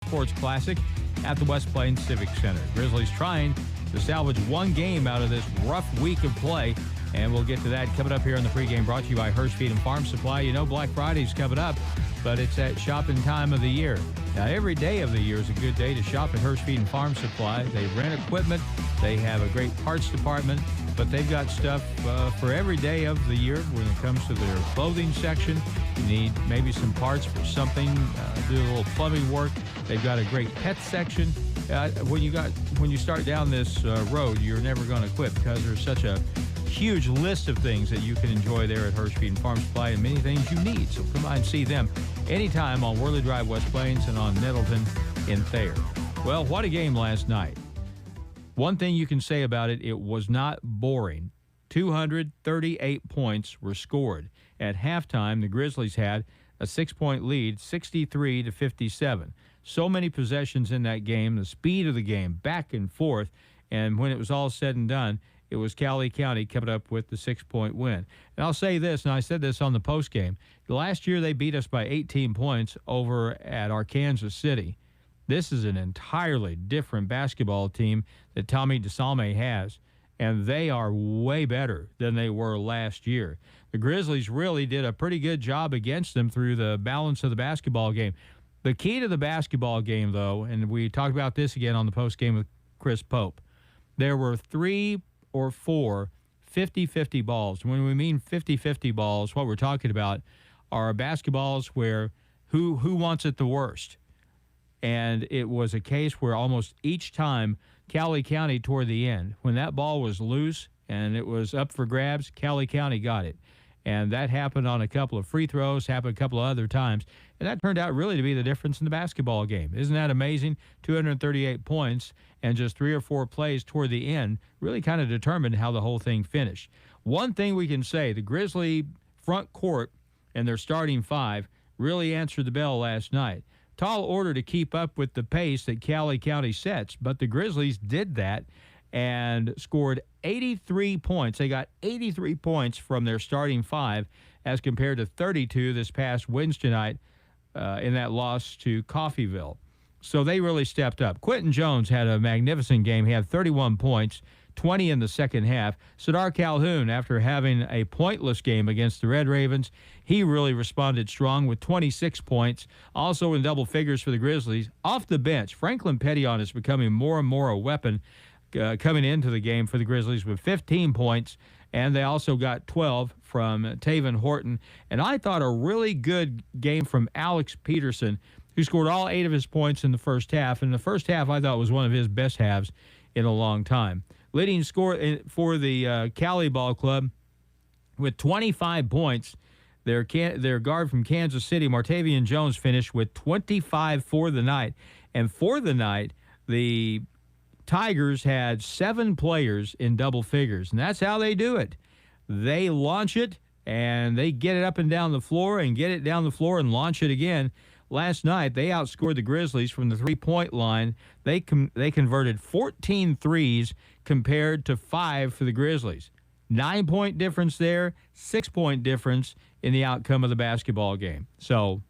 Sports Classic at the West Plains Civic Center. Grizzlies trying to salvage one game out of this rough week of play, and we'll get to that coming up here in the pregame, brought to you by Hurst Feed and Farm Supply. You know Black Friday's coming up, but it's that shopping time of the year. Now, every day of the year is a good day to shop at Hurst Feed and Farm Supply. They rent equipment. They have a great parts department, but they've got stuff for every day of the year when it comes to their clothing section. You need maybe some parts for something, do a little plumbing work. They've got a great pet section. When you start down this road, you're never going to quit because there's such a huge list of things that you can enjoy there at Hurst Feed and Farm Supply, and many things you need. So come by and see them anytime on Worley Drive, West Plains, and on Nettleton in Thayer. Well, what a game last night. One thing you can say about it, it was not boring. 238 points were scored. At halftime, the Grizzlies had a 6-point lead, 63-57. So many possessions in that game, the speed of the game, back and forth, and when it was all said and done, it was Cowley County coming up with the 6-point win. And I'll say this, and I said this on the postgame. Last year they beat us by 18 points over at Arkansas City. This is an entirely different basketball team that Tommy DeSalme has, and they are way better than they were last year. The Grizzlies really did a pretty good job against them through the balance of the basketball game. The key to the basketball game, though, and we talked about this again on the postgame with Chris Pope, there were 3 or 4 50-50 balls. When we mean 50-50 balls, what we're talking about are basketballs where who wants it the worst. And it was a case where almost each time Cowley County toward the end, when that ball was loose and it was up for grabs, Cowley County got it. And that happened on a couple of free throws, happened a couple of other times. And that turned out really to be the difference in the basketball game. Isn't that amazing? 238 points and just 3 or 4 plays toward the end really kind of determined how the whole thing finished. One thing we can say, the Grizzly front court and their starting 5 really answered the bell last night. Tall order to keep up with the pace that Cowley County sets, but the Grizzlies did that and scored 83 points. They got 83 points from their starting 5 as compared to 32 this past Wednesday night in that loss to Coffeyville. So they really stepped up. Quentin Jones had a magnificent game. He had 31 points, 20 in the second half. Sadar Calhoun, after having a pointless game against the Red Ravens, he really responded strong with 26 points. Also in double figures for the Grizzlies. Off the bench, Franklin Pettion is becoming more and more a weapon coming into the game for the Grizzlies with 15 points, and they also got 12 from Taven Horton. And I thought a really good game from Alex Peterson, who scored all 8 of his points in the first half. And the first half I thought was one of his best halves in a long time. Leading scorer for the Cowley Ball Club with 25 points, their guard from Kansas City, Martavian Jones, finished with 25 for the night. And for the night, the Tigers had 7 players in double figures, and that's how they do it. They launch it, and they get it up and down the floor and get it down the floor and launch it again. Last night, they outscored the Grizzlies from the three-point line. They converted 14 threes compared to 5 for the Grizzlies. 9-point difference there, 6-point difference in the outcome of the basketball game. So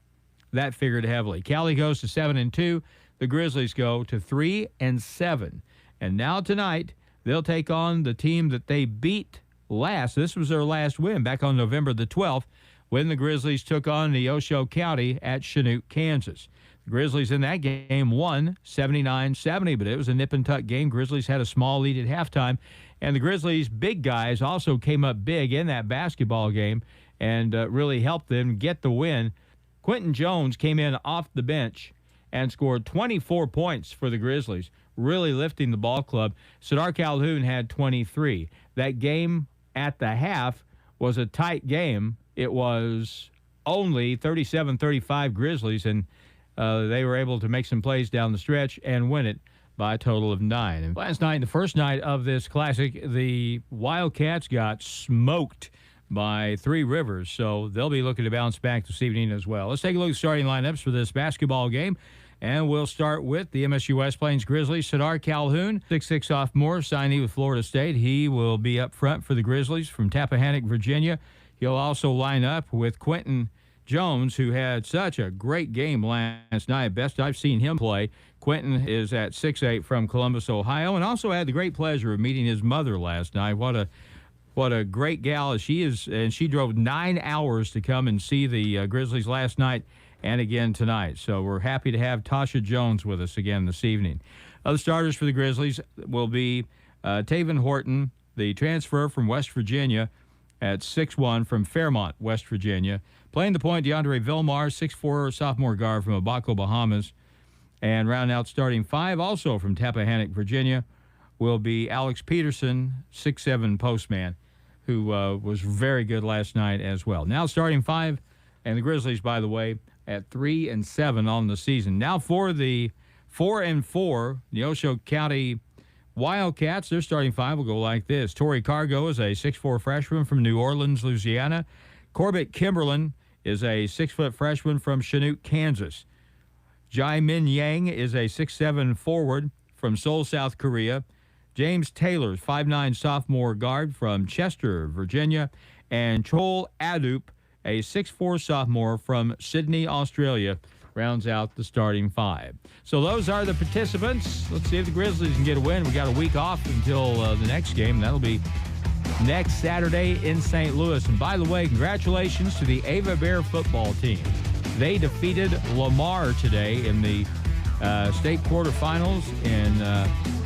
that figured heavily. Cali goes to 7-2. The Grizzlies go to 3-7. And now tonight, they'll take on the team that they beat last. This was their last win back on November the 12th when the Grizzlies took on Neosho County at Chinook, Kansas. The Grizzlies in that game won 79-70, but it was a nip-and-tuck game. Grizzlies had a small lead at halftime, and the Grizzlies' big guys also came up big in that basketball game and really helped them get the win. Quentin Jones came in off the bench and scored 24 points for the Grizzlies, really lifting the ball club. Sadar Calhoun had 23. That game at the half was a tight game. It was only 37-35 Grizzlies, and they were able to make some plays down the stretch and win it by a total of 9. And last night, the first night of this Classic, the Wildcats got smoked by Three Rivers, so they'll be looking to bounce back this evening as well. Let's take a look at starting lineups for this basketball game, and we'll start with the MSU West Plains Grizzlies. Sadar Calhoun, 6'6" sophomore, signee with Florida State. He will be up front for the Grizzlies from Tappahannock, Virginia. He'll also line up with Quentin Jones, who had such a great game last night, best I've seen him play. Quentin is at 6'8" from Columbus, Ohio, and also had the great pleasure of meeting his mother last night. What a great gal she is, and she drove 9 hours to come and see the Grizzlies last night and again tonight. So we're happy to have Tasha Jones with us again this evening. Other starters for the Grizzlies will be Taven Horton, the transfer from West Virginia, at 6'1" from Fairmont, West Virginia. Playing the point, DeAndre Vilmar, 6'4", sophomore guard from Abaco, Bahamas. And rounding out starting five, also from Tappahannock, Virginia, will be Alex Peterson, 6'7" postman, who was very good last night as well. Now starting five, and the Grizzlies, by the way, at 3-7 on the season. Now for the 4-4, Neosho County Wildcats, their starting five will go like this. Torrey Cargo is a 6'4" freshman from New Orleans, Louisiana. Corbett Kimberlin is a 6-foot freshman from Chinook, Kansas. Jai Min Yang is a 6'7" forward from Seoul, South Korea. James Taylor, 5'9" sophomore guard from Chester, Virginia. And Chol Adup, a 6'4" sophomore from Sydney, Australia, rounds out the starting five. So those are the participants. Let's see if the Grizzlies can get a win. We got a week off until the next game. That'll be next Saturday in St. Louis. And by the way, congratulations to the Ava Bear football team. They defeated Lamar today in the state quarterfinals in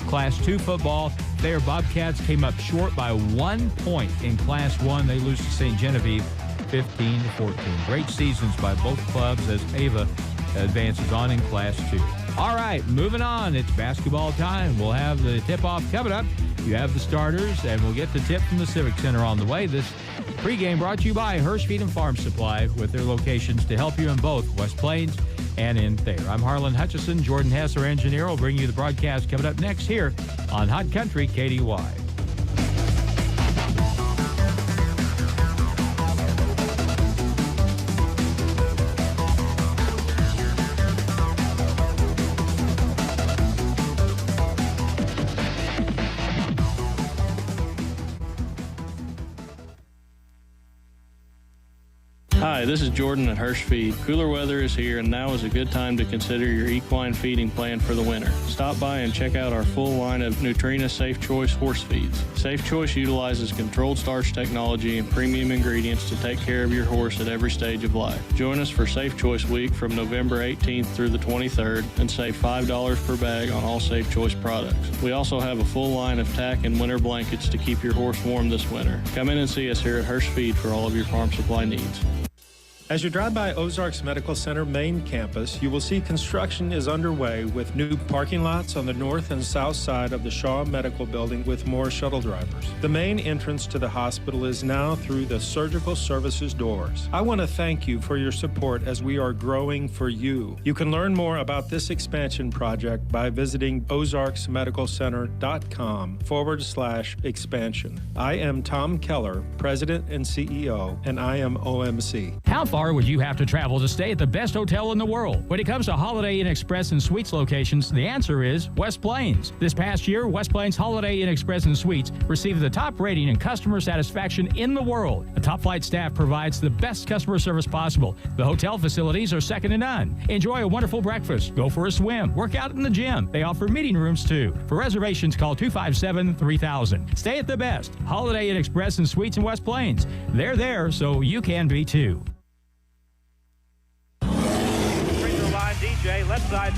Class 2 football. Their Bobcats came up short by 1 point in Class 1. They lose to St. Genevieve 15-14. Great seasons by both clubs as Ava advances on in Class 2. All right, moving on. It's basketball time. We'll have the tip-off coming up. You have the starters, and we'll get the tip from the Civic Center on the way. This pregame brought to you by Hirsch Feed and Farm Supply, with their locations to help you in both West Plains and in Thayer. I'm Harlan Hutchison. Jordan Hess, our engineer, will bring you the broadcast coming up next here on Hot Country KDY. Hi, this is Jordan at Hirsch Feed. Cooler weather is here, and now is a good time to consider your equine feeding plan for the winter. Stop by and check out our full line of Nutrena Safe Choice horse feeds. Safe Choice utilizes controlled starch technology and premium ingredients to take care of your horse at every stage of life. Join us for Safe Choice Week from November 18th through the 23rd and save $5 per bag on all Safe Choice products. We also have a full line of tack and winter blankets to keep your horse warm this winter. Come in and see us here at Hirsch Feed for all of your farm supply needs. As you drive by Ozarks Medical Center main campus, you will see construction is underway with new parking lots on the north and south side of the Shaw Medical Building with more shuttle drivers. The main entrance to the hospital is now through the surgical services doors. I want to thank you for your support as we are growing for you. You can learn more about this expansion project by visiting ozarksmedicalcenter.com/expansion. I am Tom Keller, President and CEO, and I am OMC. How far would you have to travel to stay at the best hotel in the world? When it comes to Holiday Inn Express and Suites locations, the answer is West Plains. This past year, West Plains Holiday Inn Express and Suites received the top rating in customer satisfaction in the world. A top-flight staff provides the best customer service possible. The hotel facilities are second to none. Enjoy a wonderful breakfast, go for a swim, work out in the gym. They offer meeting rooms too. For reservations, call 257-3000. Stay at the best. Holiday Inn Express and Suites in West Plains. They're there, so you can be too. DJ, left side.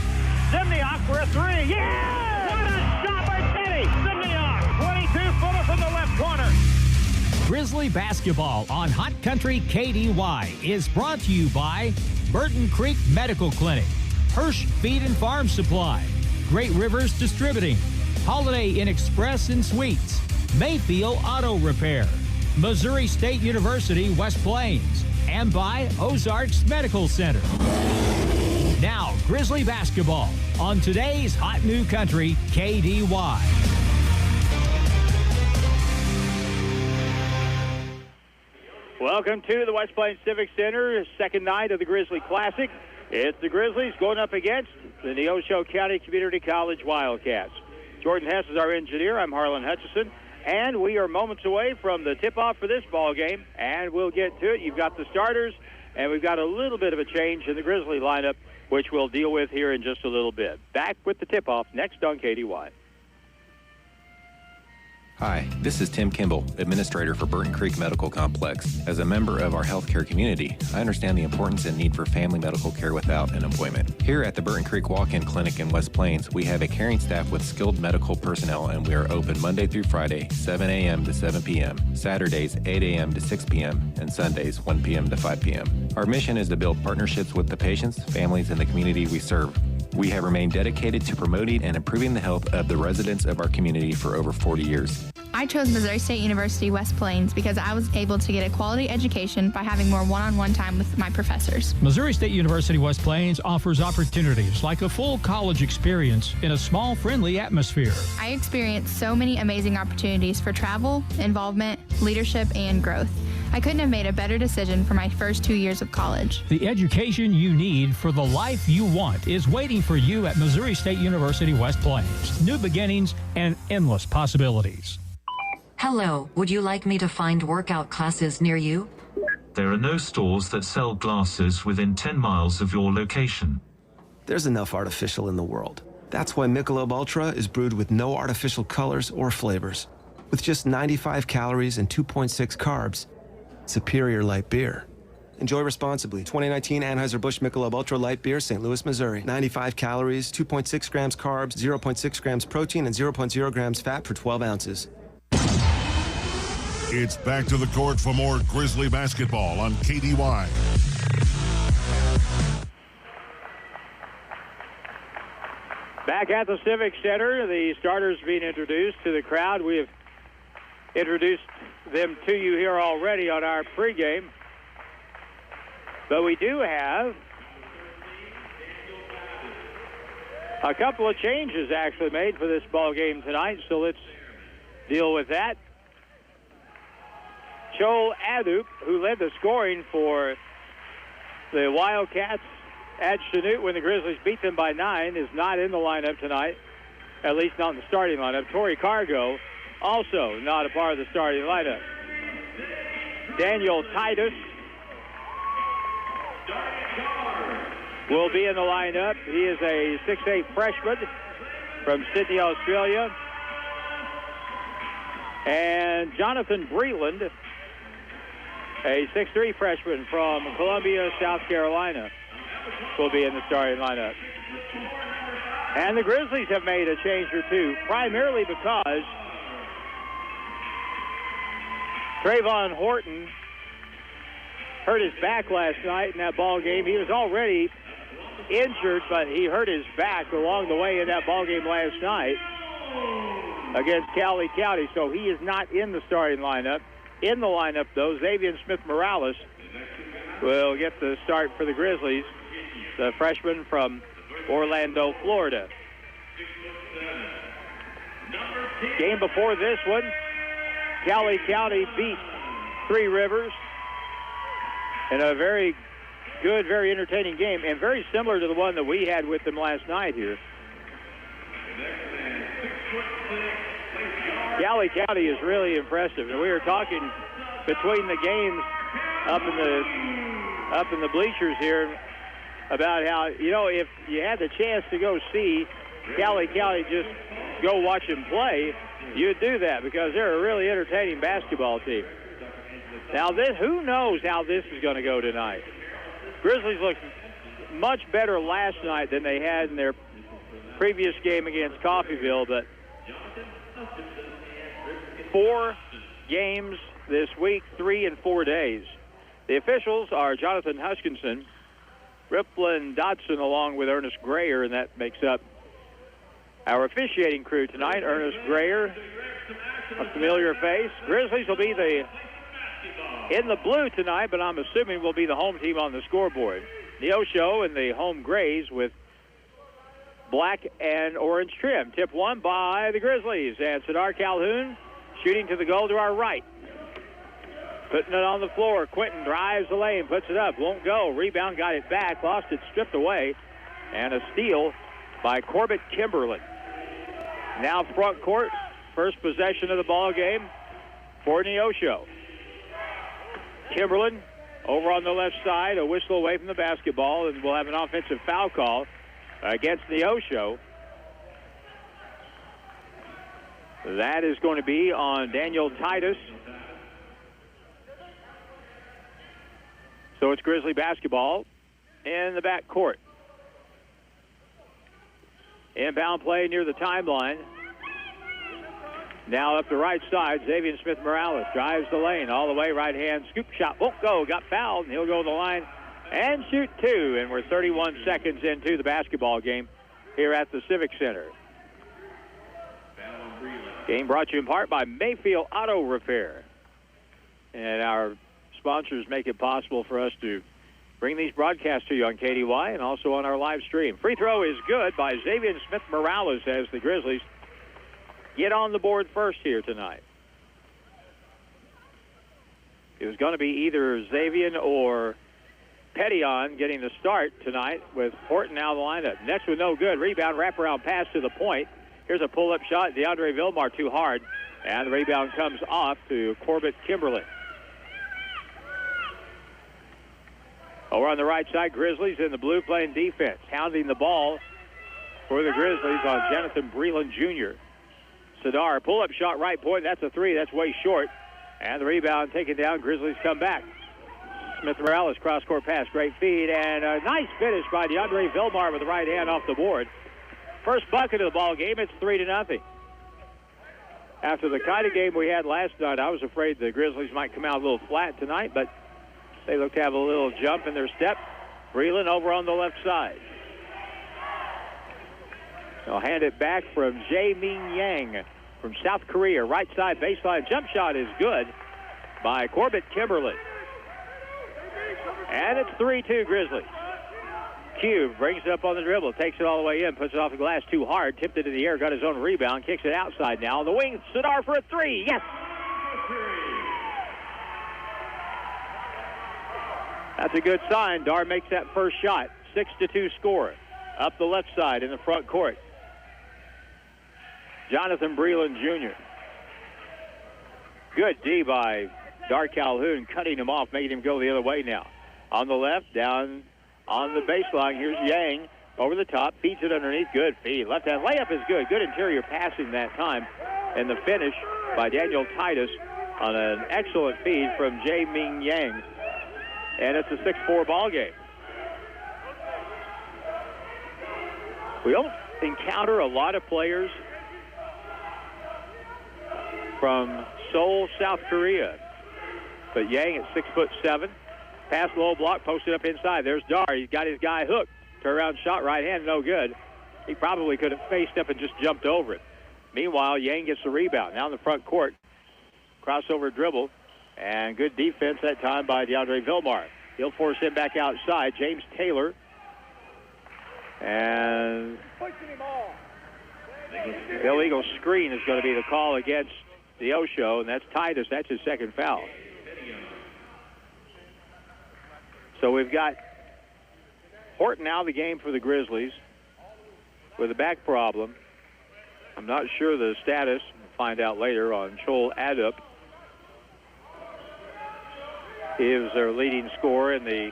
Simniok for a three. Yeah! What a shot by Teddy! Simniok, 22-footer from the left corner. Grizzly basketball on Hot Country KDY is brought to you by Burton Creek Medical Clinic, Hirsch Feed and Farm Supply, Great Rivers Distributing, Holiday Inn Express and Suites, Mayfield Auto Repair, Missouri State University, West Plains, and by Ozarks Medical Center. Now, Grizzly basketball on today's Hot New Country KDY. Welcome to the West Plains Civic Center, second night of the Grizzly Classic. It's the Grizzlies going up against the Neosho County Community College Wildcats. Jordan Hess is our engineer. I'm Harlan Hutchison. And we are moments away from the tip-off for this ball game, and we'll get to it. You've got the starters and we've got a little bit of a change in the Grizzly lineup, which we'll deal with here in just a little bit. Back with the tip-off next on KDY. Hi, this is Tim Kimball, Administrator for Burton Creek Medical Complex. As a member of our healthcare community, I understand the importance and need for family medical care without an appointment. Here at the Burton Creek Walk-In Clinic in West Plains, we have a caring staff with skilled medical personnel, and we are open Monday through Friday, 7 a.m. to 7 p.m., Saturdays, 8 a.m. to 6 p.m., and Sundays, 1 p.m. to 5 p.m. Our mission is to build partnerships with the patients, families, and the community we serve. We have remained dedicated to promoting and improving the health of the residents of our community for over 40 years. I chose Missouri State University West Plains because I was able to get a quality education by having more one-on-one time with my professors. Missouri State University West Plains offers opportunities like a full college experience in a small, friendly atmosphere. I experienced so many amazing opportunities for travel, involvement, leadership, and growth. I couldn't have made a better decision for my first 2 years of college. The education you need for the life you want is waiting for you at Missouri State University West Plains. New beginnings and endless possibilities. Hello, would you like me to find workout classes near you? There are no stores that sell glasses within 10 miles of your location. There's enough artificial in the world. That's why Michelob Ultra is brewed with no artificial colors or flavors. With just 95 calories and 2.6 carbs, superior light beer. Enjoy responsibly. 2019 Anheuser-Busch Michelob Ultra Light Beer, St. Louis, Missouri. 95 calories, 2.6 grams carbs, 0.6 grams protein, and 0.0 grams fat for 12 ounces. It's back to the court for more Grizzly basketball on KDY. Back at the Civic Center, the starters being introduced to the crowd. We have introduced them to you here already on our pregame. But we do have a couple of changes actually made for this ball game tonight, so let's deal with that. Joel Adup, who led the scoring for the Wildcats at Chanute when the Grizzlies beat them by 9, is not in the lineup tonight, at least not in the starting lineup. Torrey Cargo, also not a part of the starting lineup. Daniel Titus will be in the lineup. He is a 6'8 freshman from Sydney, Australia. And Jonathan Breland, a 6'3 freshman from Columbia, South Carolina, will be in the starting lineup. And the Grizzlies have made a change or two, primarily because Trayvon Horton hurt his back last night in that ball game. He was already injured, but he hurt his back along the way in that ball game last night against Cowley County, so he is not in the starting lineup. In the lineup, though, Xavier Smith-Morales will get the start for the Grizzlies, the freshman from Orlando, Florida. Game before this one, Cowley County beat Three Rivers in a very good, very entertaining game, and very similar to the one that we had with them last night here. Cowley County is really impressive, and we were talking between the games up in the bleachers here about how, you know, if you had the chance to go see Cowley County, just go watch them play, you'd do that because they're a really entertaining basketball team. Now, who knows how this is going to go tonight? Grizzlies looked much better last night than they had in their previous game against Coffeyville, but 4 games this week, 3 in 4 days. The officials are Jonathan Huskinson, Riplin Dodson, along with Ernest Grayer, and that makes up our officiating crew tonight. Ernest Grayer, a familiar face. Grizzlies will be in the blue tonight, but I'm assuming will be the home team on the scoreboard. Neosho and the home grays with black and orange trim. Tip one by the Grizzlies. And Sadar Calhoun shooting to the goal to our right. Putting it on the floor. Quentin drives the lane, puts it up, won't go. Rebound, got it back, lost it, stripped away. And a steal by Corbett Kimberlin. Now front court, first possession of the ball game for Neosho. Kimberlin Over on the left side, a whistle away from the basketball, and we'll have an offensive foul call against Neosho. That is going to be on Daniel Titus. So it's Grizzly basketball in the back court. Inbound play near the timeline. Now up the right side, Xavier Smith-Morales drives the lane all the way, right-hand scoop shot. Won't go, got fouled, and he'll go to the line and shoot two. And we're 31 seconds into the basketball game here at the Civic Center. Game brought to you in part by Mayfield Auto Repair. And our sponsors make it possible for us to bring these broadcasts to you on KDY and also on our live stream. Free throw is good by Xavier Smith-Morales as the Grizzlies get on the board first here tonight. It was going to be either Xavier or Pettion getting the start tonight with Horton out of the lineup. Next one no good. Rebound, wraparound pass to the point. Here's a pull-up shot. DeAndre Vilmar too hard. And the rebound comes off to Corbett Kimberly. Over on the right side, Grizzlies in the blue playing defense. Hounding the ball for the Grizzlies on Jonathan Breland Jr. Sadar, pull-up shot, right point. That's a three. That's way short. And the rebound taken down. Grizzlies come back. Smith-Morales, cross-court pass, great feed, and a nice finish by DeAndre Vilmar with the right hand off the board. First bucket of the ball game, it's 3-0. After the kind of game we had last night, I was afraid the Grizzlies might come out a little flat tonight, but they look to have a little jump in their step. Breland over on the left side. They'll hand it back from Jae-Min Yang from South Korea. Right side baseline jump shot is good by Corbett Kimberly. And it's 3-2 Grizzlies. Q brings it up on the dribble, takes it all the way in, puts it off the glass too hard, tipped it in the air, got his own rebound, kicks it outside now. On the wing, Sadar for a three. Yes! That's a good sign. Dar makes that first shot. 6-2 score. Up the left side in the front court. Jonathan Breland Jr. Good D by Dar Calhoun, cutting him off, making him go the other way now. On the left, down on the baseline, here's Yang. Over the top, feeds it underneath. Good feed. Left-hand layup is good. Good interior passing that time. And the finish by Daniel Titus on an excellent feed from Jae-Min Yang. And it's a 6-4 ball game. We don't encounter a lot of players from Seoul, South Korea. But Yang at 6'7". Pass low block, posted up inside. There's Dar. He's got his guy hooked. Turnaround shot, right hand, no good. He probably could have faced up and just jumped over it. Meanwhile, Yang gets the rebound. Now in the front court. Crossover dribble. And good defense that time by DeAndre Vilmar. He'll force him back outside. James Taylor. And illegal screen is going to be the call against Neosho, and that's Titus. That's his second foul. So we've got Horton out of the game for the Grizzlies with a back problem. I'm not sure the status. We'll find out later on Joel Adup. He is their leading scorer in the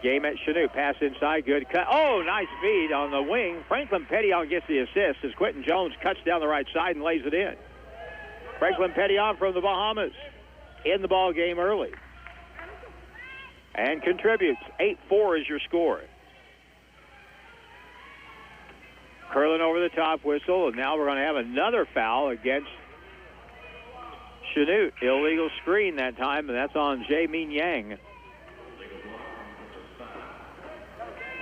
game at Chanute. Pass inside, good cut. Oh, nice feed on the wing. Franklin Pettion gets the assist as Quentin Jones cuts down the right side and lays it in. Franklin Pettion from the Bahamas in the ball game early. And contributes. 8-4 is your score. Curling over the top whistle, and now we're going to have another foul against Chanute. Illegal screen that time, and that's on Jae-Min Yang.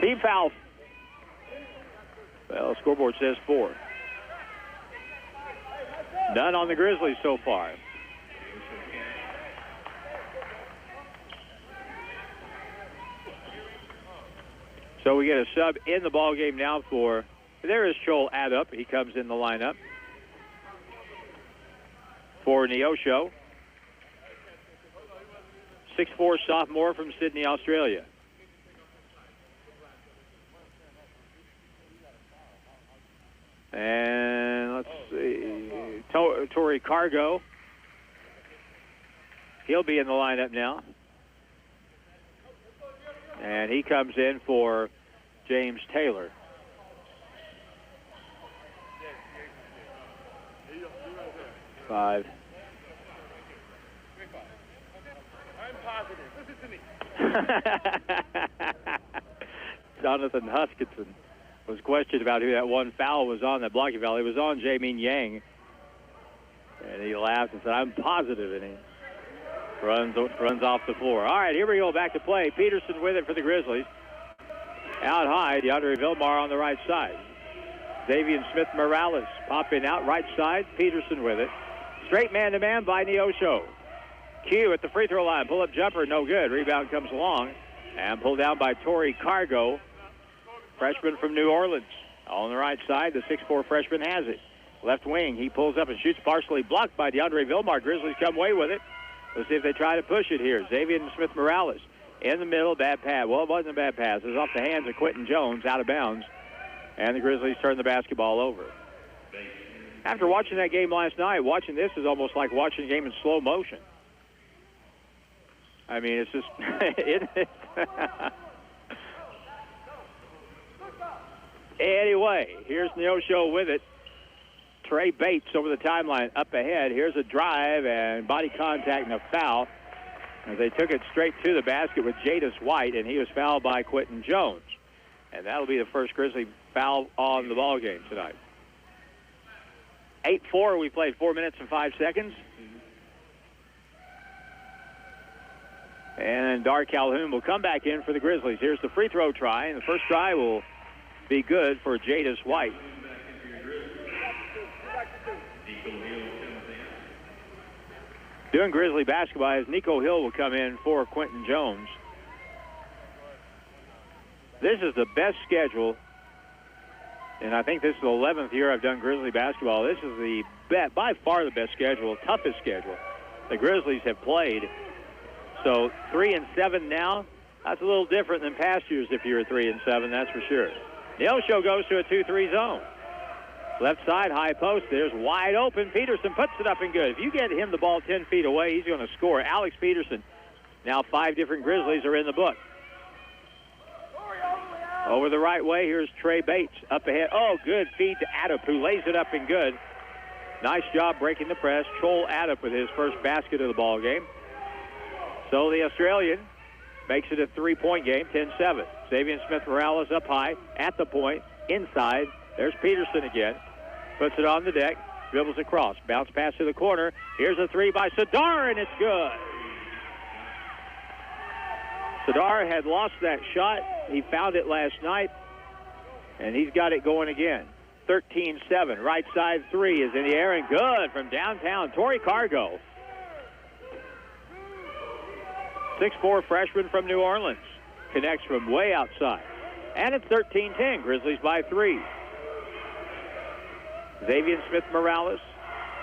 Team foul. Well, the scoreboard says 4. None on the Grizzlies so far. So we get a sub in the ball game now for, there is Joel Adup. He comes in the lineup for Neosho. 6'4" sophomore from Sydney, Australia. And let's see, Torrey Cargo. He'll be in the lineup now. and he comes in for James Taylor. Five. I'm positive. Listen to me. Jonathan Huskinson was questioned about who that one foul was on, that blocking foul. It was on Jamin Yang. And he laughed and said, I'm positive, and he runs off the floor. All right, here we go, back to play. Peterson with it for the Grizzlies. Out high, DeAndre Vilmar on the right side. Xavier Smith-Morales popping out right side. Peterson with it. Straight man-to-man by Neosho. Q at the free throw line. Pull-up jumper, no good. Rebound comes along and pulled down by Torrey Cargo, freshman from New Orleans. On the right side, the 6'4 freshman has it. Left wing, he pulls up and shoots, partially blocked by DeAndre Vilmar. Grizzlies come away with it. Let's see if they try to push it here. Xavier Smith-Morales in the middle, bad pass. Well, it wasn't a bad pass. It was off the hands of Quentin Jones, out of bounds. And the Grizzlies turn the basketball over. After watching that game last night, watching this is almost like watching a game in slow motion. I mean, it's just... Anyway, here's Neosho with it. Trey Bates over the timeline up ahead. Here's a drive and body contact and a foul. As they took it straight to the basket with Jadis White, and he was fouled by Quentin Jones. And that'll be the first Grizzly foul on the ball game tonight. 8-4, we played 4 minutes and 5 seconds. And Dar Calhoun will come back in for the Grizzlies. Here's the free throw try, and the first try will be good for Jadis White. Doing Grizzly basketball as Nico Hill will come in for Quentin Jones. This is the best schedule, and I think this is the 11th year I've done Grizzly basketball. This is the by far the best schedule, toughest schedule the Grizzlies have played. So 3-7 now. That's a little different than past years if you were 3-7, that's for sure. Neosho goes to a 2-3 zone. Left side, high post. There's wide open. Peterson puts it up and good. If you get him the ball 10 feet away, he's going to score. Alex Peterson. Now 5 different Grizzlies are in the book. Over the right way, here's Trey Bates up ahead. Oh, good feed to Adup, who lays it up and good. Nice job breaking the press. Joel Adup with his first basket of the ball game. So the Australian makes it a 3-point game, 10-7. Xavier Smith-Morales up high at the point, inside. There's Peterson again. Puts it on the deck, dribbles across, bounce pass to the corner. Here's a three by Sadar, and it's good. Sadar had lost that shot. He found it last night, and he's got it going again. 13-7. Right side three is in the air and good from downtown. Torrey Cargo. 6'4 freshman from New Orleans. Connects from way outside. And it's 13-10. Grizzlies by 3. Xavier Smith-Morales,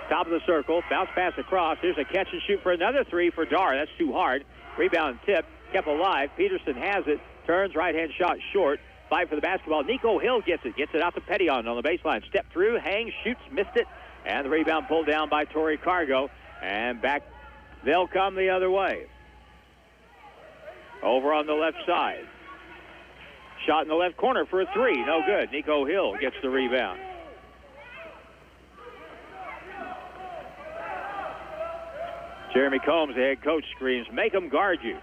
top of the circle, bounce pass across. Here's a catch and shoot for another three for Dar. That's too hard. Rebound tip, kept alive. Peterson has it, turns, right-hand shot short. Fight for the basketball. Nico Hill gets it out to Pettion on the baseline. Step through, hangs, shoots, missed it. And the rebound pulled down by Torrey Cargo. And back, they'll come the other way. Over on the left side. Shot in the left corner for a three. No good. Nico Hill gets the rebound. Jeremy Combs, the head coach, screams, make them guard you.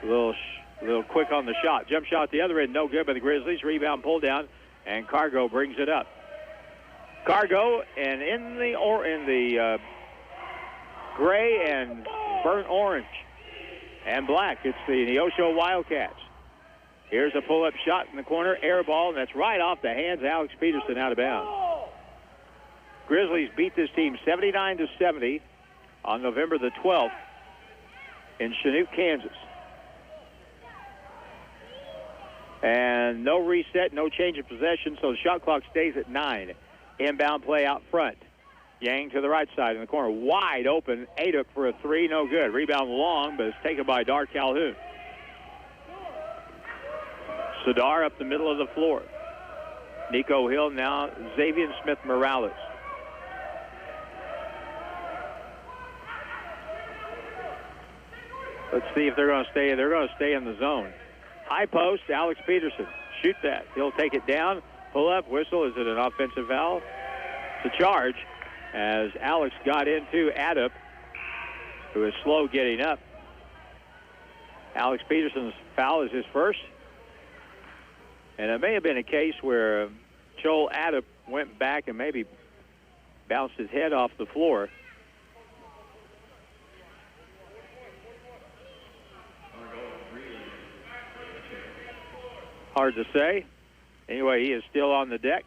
A little quick on the shot. Jump shot at the other end, no good by the Grizzlies. Rebound pulled down, and Cargo brings it up. Cargo, and in the gray and burnt orange and black, it's the Neosho Wildcats. Here's a pull-up shot in the corner, air ball, and that's right off the hands of Alex Peterson, out of bounds. Grizzlies beat this team 79-70 on November the 12th in Chinook, Kansas. And no reset, no change of possession, so the shot clock stays at 9. Inbound play out front. Yang to the right side in the corner. Wide open. Adup for a three, no good. Rebound long, but it's taken by Dar Calhoun. Sadar up the middle of the floor. Nico Hill now. Xavier Smith-Morales. Let's see if they're going to stay. They're going to stay in the zone. High post, Alex Peterson. Shoot that. He'll take it down. Pull up, whistle. Is it an offensive foul? It's a charge as Alex got into Adup, who is slow getting up. Alex Peterson's foul is his first. And it may have been a case where Joel Adup went back and maybe bounced his head off the floor. Hard to say. Anyway, he is still on the deck.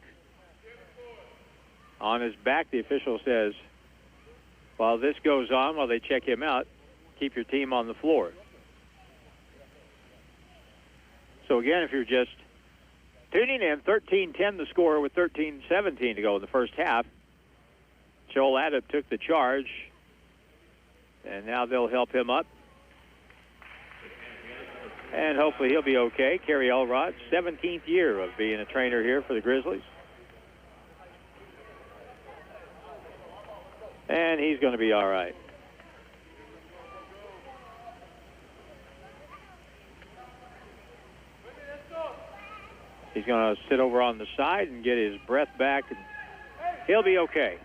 On his back, the official says, while this goes on, while they check him out, keep your team on the floor. So again, if you're just tuning in, 13-10 the score with 13-17 to go in the first half. Joel Adup took the charge, and now they'll help him up. And hopefully he'll be okay. Kerry Elrod, 17th year of being a trainer here for the Grizzlies. And he's going to be all right. He's going to sit over on the side and get his breath back, and he'll be okay.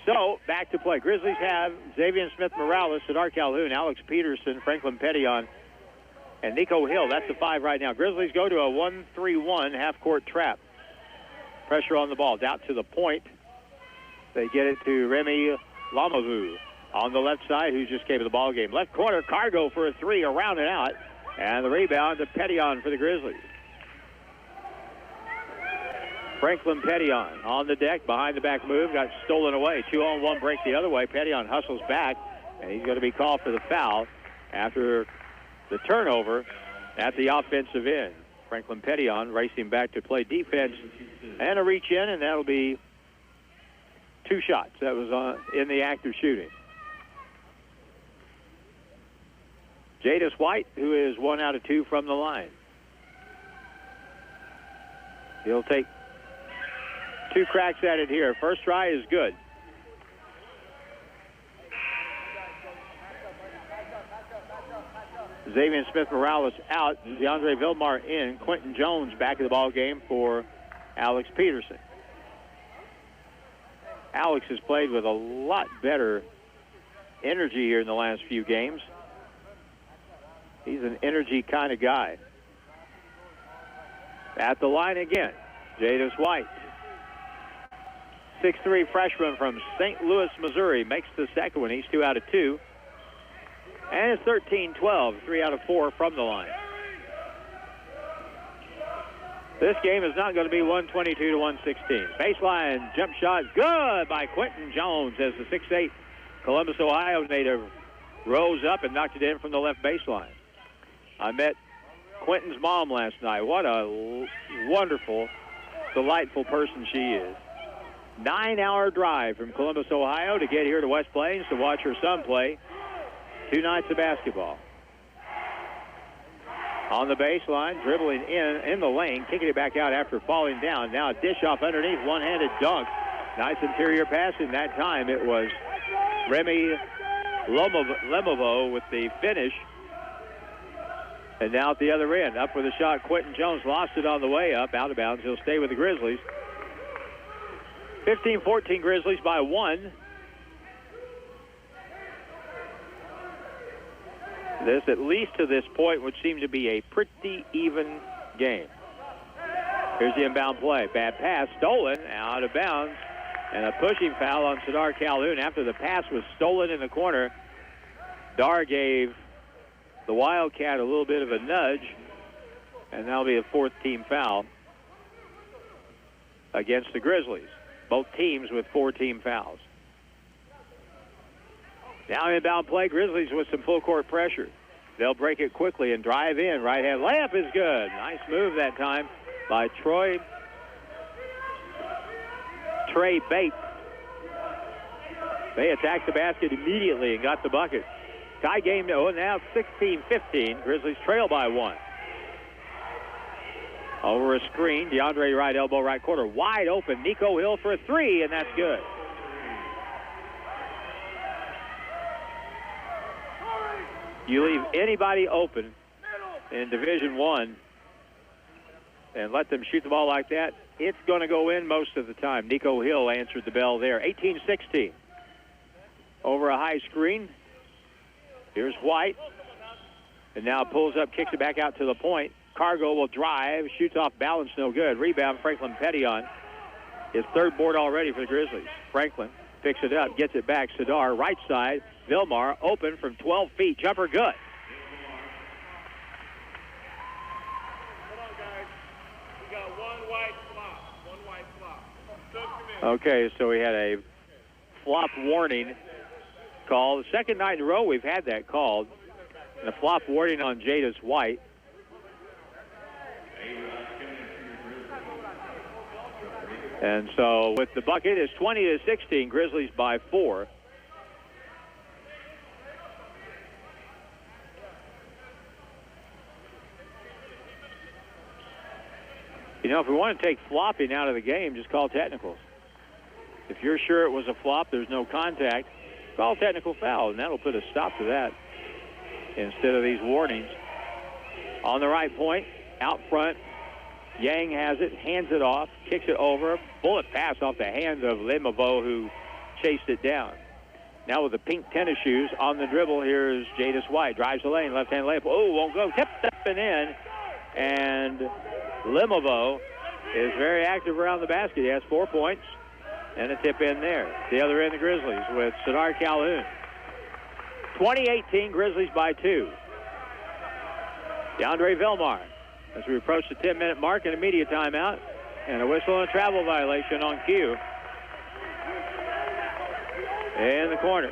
So, back to play. Grizzlies have Xavier Smith-Morales, Sadar Calhoun, Alex Peterson, Franklin Pettyon, and Nico Hill. That's the five right now. Grizzlies go to a 1-3-1 half-court trap. Pressure on the ball. Out to the point. They get it to Remy Lamavu on the left side, who just came to the ball game. Left corner, Cargo for a three, around and out. And the rebound to Pettyon for the Grizzlies. Franklin Pettyon on the deck, behind the back move, got stolen away. 2-on-1 break the other way. Pettyon hustles back, and he's going to be called for the foul after the turnover at the offensive end. Franklin Pettyon racing back to play defense and a reach in, and that'll be 2 shots. That was in the act of shooting. Jadis White, who is 1 out of 2 from the line. He'll take 2 cracks at it here. First try is good. Xavier Smith-Morales out. DeAndre Vilmar in. Quentin Jones back in the ball game for Alex Peterson. Alex has played with a lot better energy here in the last few games. He's an energy kind of guy. At the line again, Jadis White. 6'3" freshman from St. Louis, Missouri, makes the second one. He's 2 out of 2. And it's 13-12, 3 out of 4 from the line. This game is not going to be 122 to 116. Baseline jump shot, good by Quentin Jones as the 6'8" Columbus, Ohio native rose up and knocked it in from the left baseline. I met Quentin's mom last night. What a wonderful, delightful person she is. 9-hour drive from Columbus, Ohio to get here to West Plains to watch her son play 2 nights of basketball. On the baseline, dribbling in the lane, kicking it back out after falling down. Now a dish off underneath, one-handed dunk. Nice interior passing. That time it was Remy Lemovo with the finish. And now at the other end, up with a shot, Quentin Jones lost it on the way up, out of bounds. He'll stay with the Grizzlies. 15-14 Grizzlies by 1. This, at least to this point, would seem to be a pretty even game. Here's the inbound play. Bad pass, stolen, out of bounds, and a pushing foul on Sadar Calhoun. After the pass was stolen in the corner, Dar gave the Wildcat a little bit of a nudge, and that'll be a 4th team foul against the Grizzlies. Both teams with 4 team fouls. Now inbound play, Grizzlies with some full court pressure. They'll break it quickly and drive in. Right hand layup is good. Nice move that time by Trey Bates. They attacked the basket immediately and got the bucket. Tie game now 16-15. Grizzlies trail by 1. Over a screen, DeAndre right elbow, right corner. Wide open, Nico Hill for a 3, and that's good. You leave anybody open in Division I and let them shoot the ball like that, it's going to go in most of the time. Nico Hill answered the bell there. 18-16. Over a high screen. Here's White. And now pulls up, kicks it back out to the point. Cargo will drive, shoots off balance, no good. Rebound, Franklin Pettion. His third board already for the Grizzlies. Franklin picks it up, gets it back. Sadar, right side. Vilmar, open from 12 feet. Jumper good. Okay, so we had a flop warning call. The second night in a row we've had that called. And a flop warning on Jadis White. And so with the bucket, it's 20-16. Grizzlies by 4. You know, if we want to take flopping out of the game, just call technicals. If you're sure it was a flop, there's no contact, call technical foul, and that'll put a stop to that instead of these warnings. On the right point, out front, Yang has it, hands it off, kicks it over. Bullet pass off the hands of Lemavo, who chased it down. Now with the pink tennis shoes on the dribble, here's Jadis White. Drives the lane, left-hand layup. Oh, won't go. Tipping in. And Lemavo is very active around the basket. He has 4 points and a tip in there. The other end, the Grizzlies with Sadar Calhoun. 20-18, Grizzlies by 2. DeAndre Vilmar, as we approach the 10-minute mark, and a media timeout, and a whistle and a travel violation on cue. In the corner.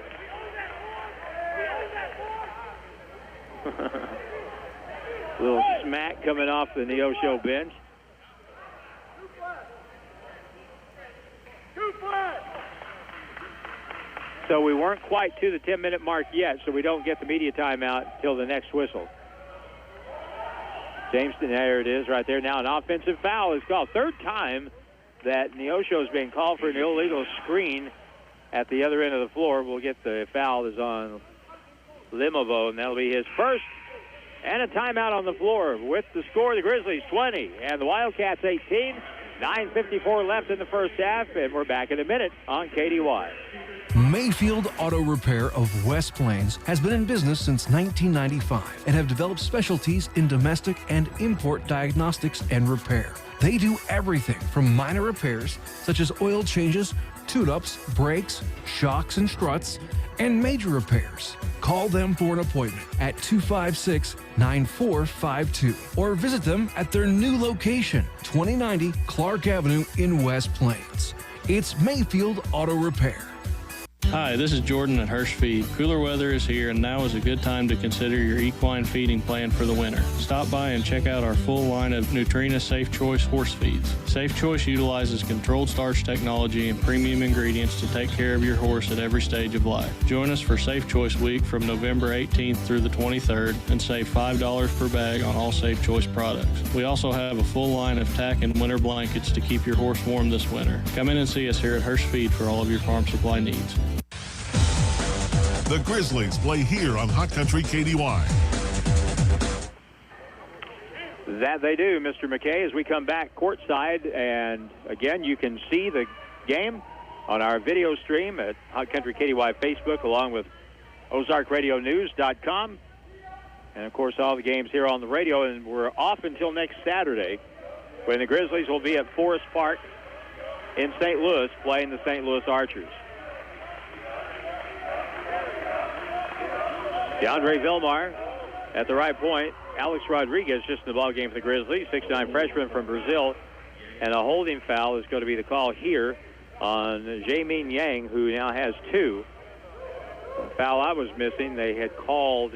Little smack coming off the Neosho bench. So we weren't quite to the 10-minute mark yet, so we don't get the media timeout till the next whistle. Jameson, there it is right there. Now an offensive foul is called. Third time that Neosho has been called for an illegal screen at the other end of the floor. We'll get the foul is on Lemavo, and that'll be his first. And a timeout on the floor with the score, the Grizzlies 20 and the Wildcats 18. 9:54 left in the first half, and we're back in a minute on KDY. Mayfield Auto Repair of West Plains has been in business since 1995 and have developed specialties in domestic and import diagnostics and repair. They do everything from minor repairs such as oil changes, tune-ups, brakes, shocks and struts, and major repairs. Call them for an appointment at 256-9452 or visit them at their new location, 2090 Clark Avenue in West Plains. It's Mayfield Auto Repair. Hi, this is Jordan at Hirsch Feed. Cooler weather is here, and now is a good time to consider your equine feeding plan for the winter. Stop by and check out our full line of Nutrena Safe Choice horse feeds. Safe Choice utilizes controlled starch technology and premium ingredients to take care of your horse at every stage of life. Join us for Safe Choice Week from November 18th through the 23rd and save $5 per bag on all Safe Choice products. We also have a full line of tack and winter blankets to keep your horse warm this winter. Come in and see us here at Hirsch Feed for all of your farm supply needs. The Grizzlies play here on Hot Country KDY. That they do, Mr. McKay, as we come back courtside. And again, you can see the game on our video stream at Hot Country KDY Facebook, along with OzarkRadioNews.com. And, of course, all the games here on the radio. And we're off until next Saturday, when the Grizzlies will be at Forest Park in St. Louis playing the St. Louis Archers. DeAndre Vilmar at the right point. Alex Rodriguez just in the ballgame for the Grizzlies, 6'9" freshman from Brazil. And a holding foul is going to be the call here on Jaemin Yang, who now has 2. The foul I was missing, they had called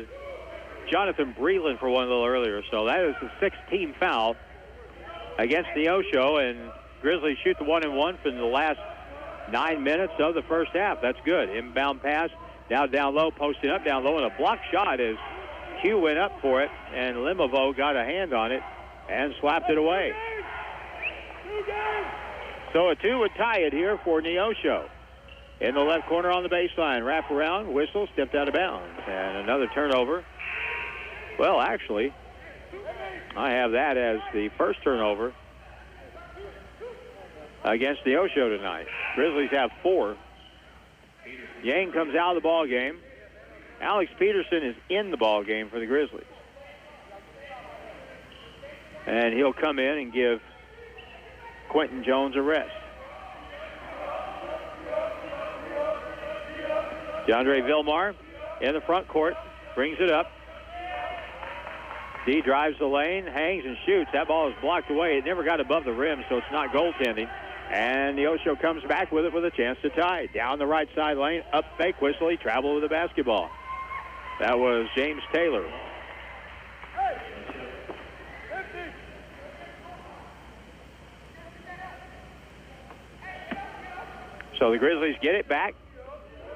Jonathan Breland for one a little earlier. So that is the 6th team foul against Neosho, and Grizzlies shoot the 1-and-1 from the last 9 minutes of the first half. That's good. Inbound pass. Now down low, posting up down low, and a block shot as Q went up for it, and Lemavo got a hand on it and slapped it away. So a 2 would tie it here for Neosho. In the left corner on the baseline, wrap around, whistle, stepped out of bounds. And another turnover Well, actually, I have that as the first turnover against the Osho tonight. Grizzlies have 4. Yang comes out of the ball game. Alex Peterson is in the ball game for the Grizzlies. And he'll come in and give Quentin Jones a rest. DeAndre Vilmar in the front court, brings it up. D drives the lane, hangs and shoots. That ball is blocked away. It never got above the rim, so it's not goaltending. And the Osho comes back with it with a chance to tie. Down the right side lane, up fake, Whistler, travel with the basketball. That was James Taylor. So the Grizzlies get it back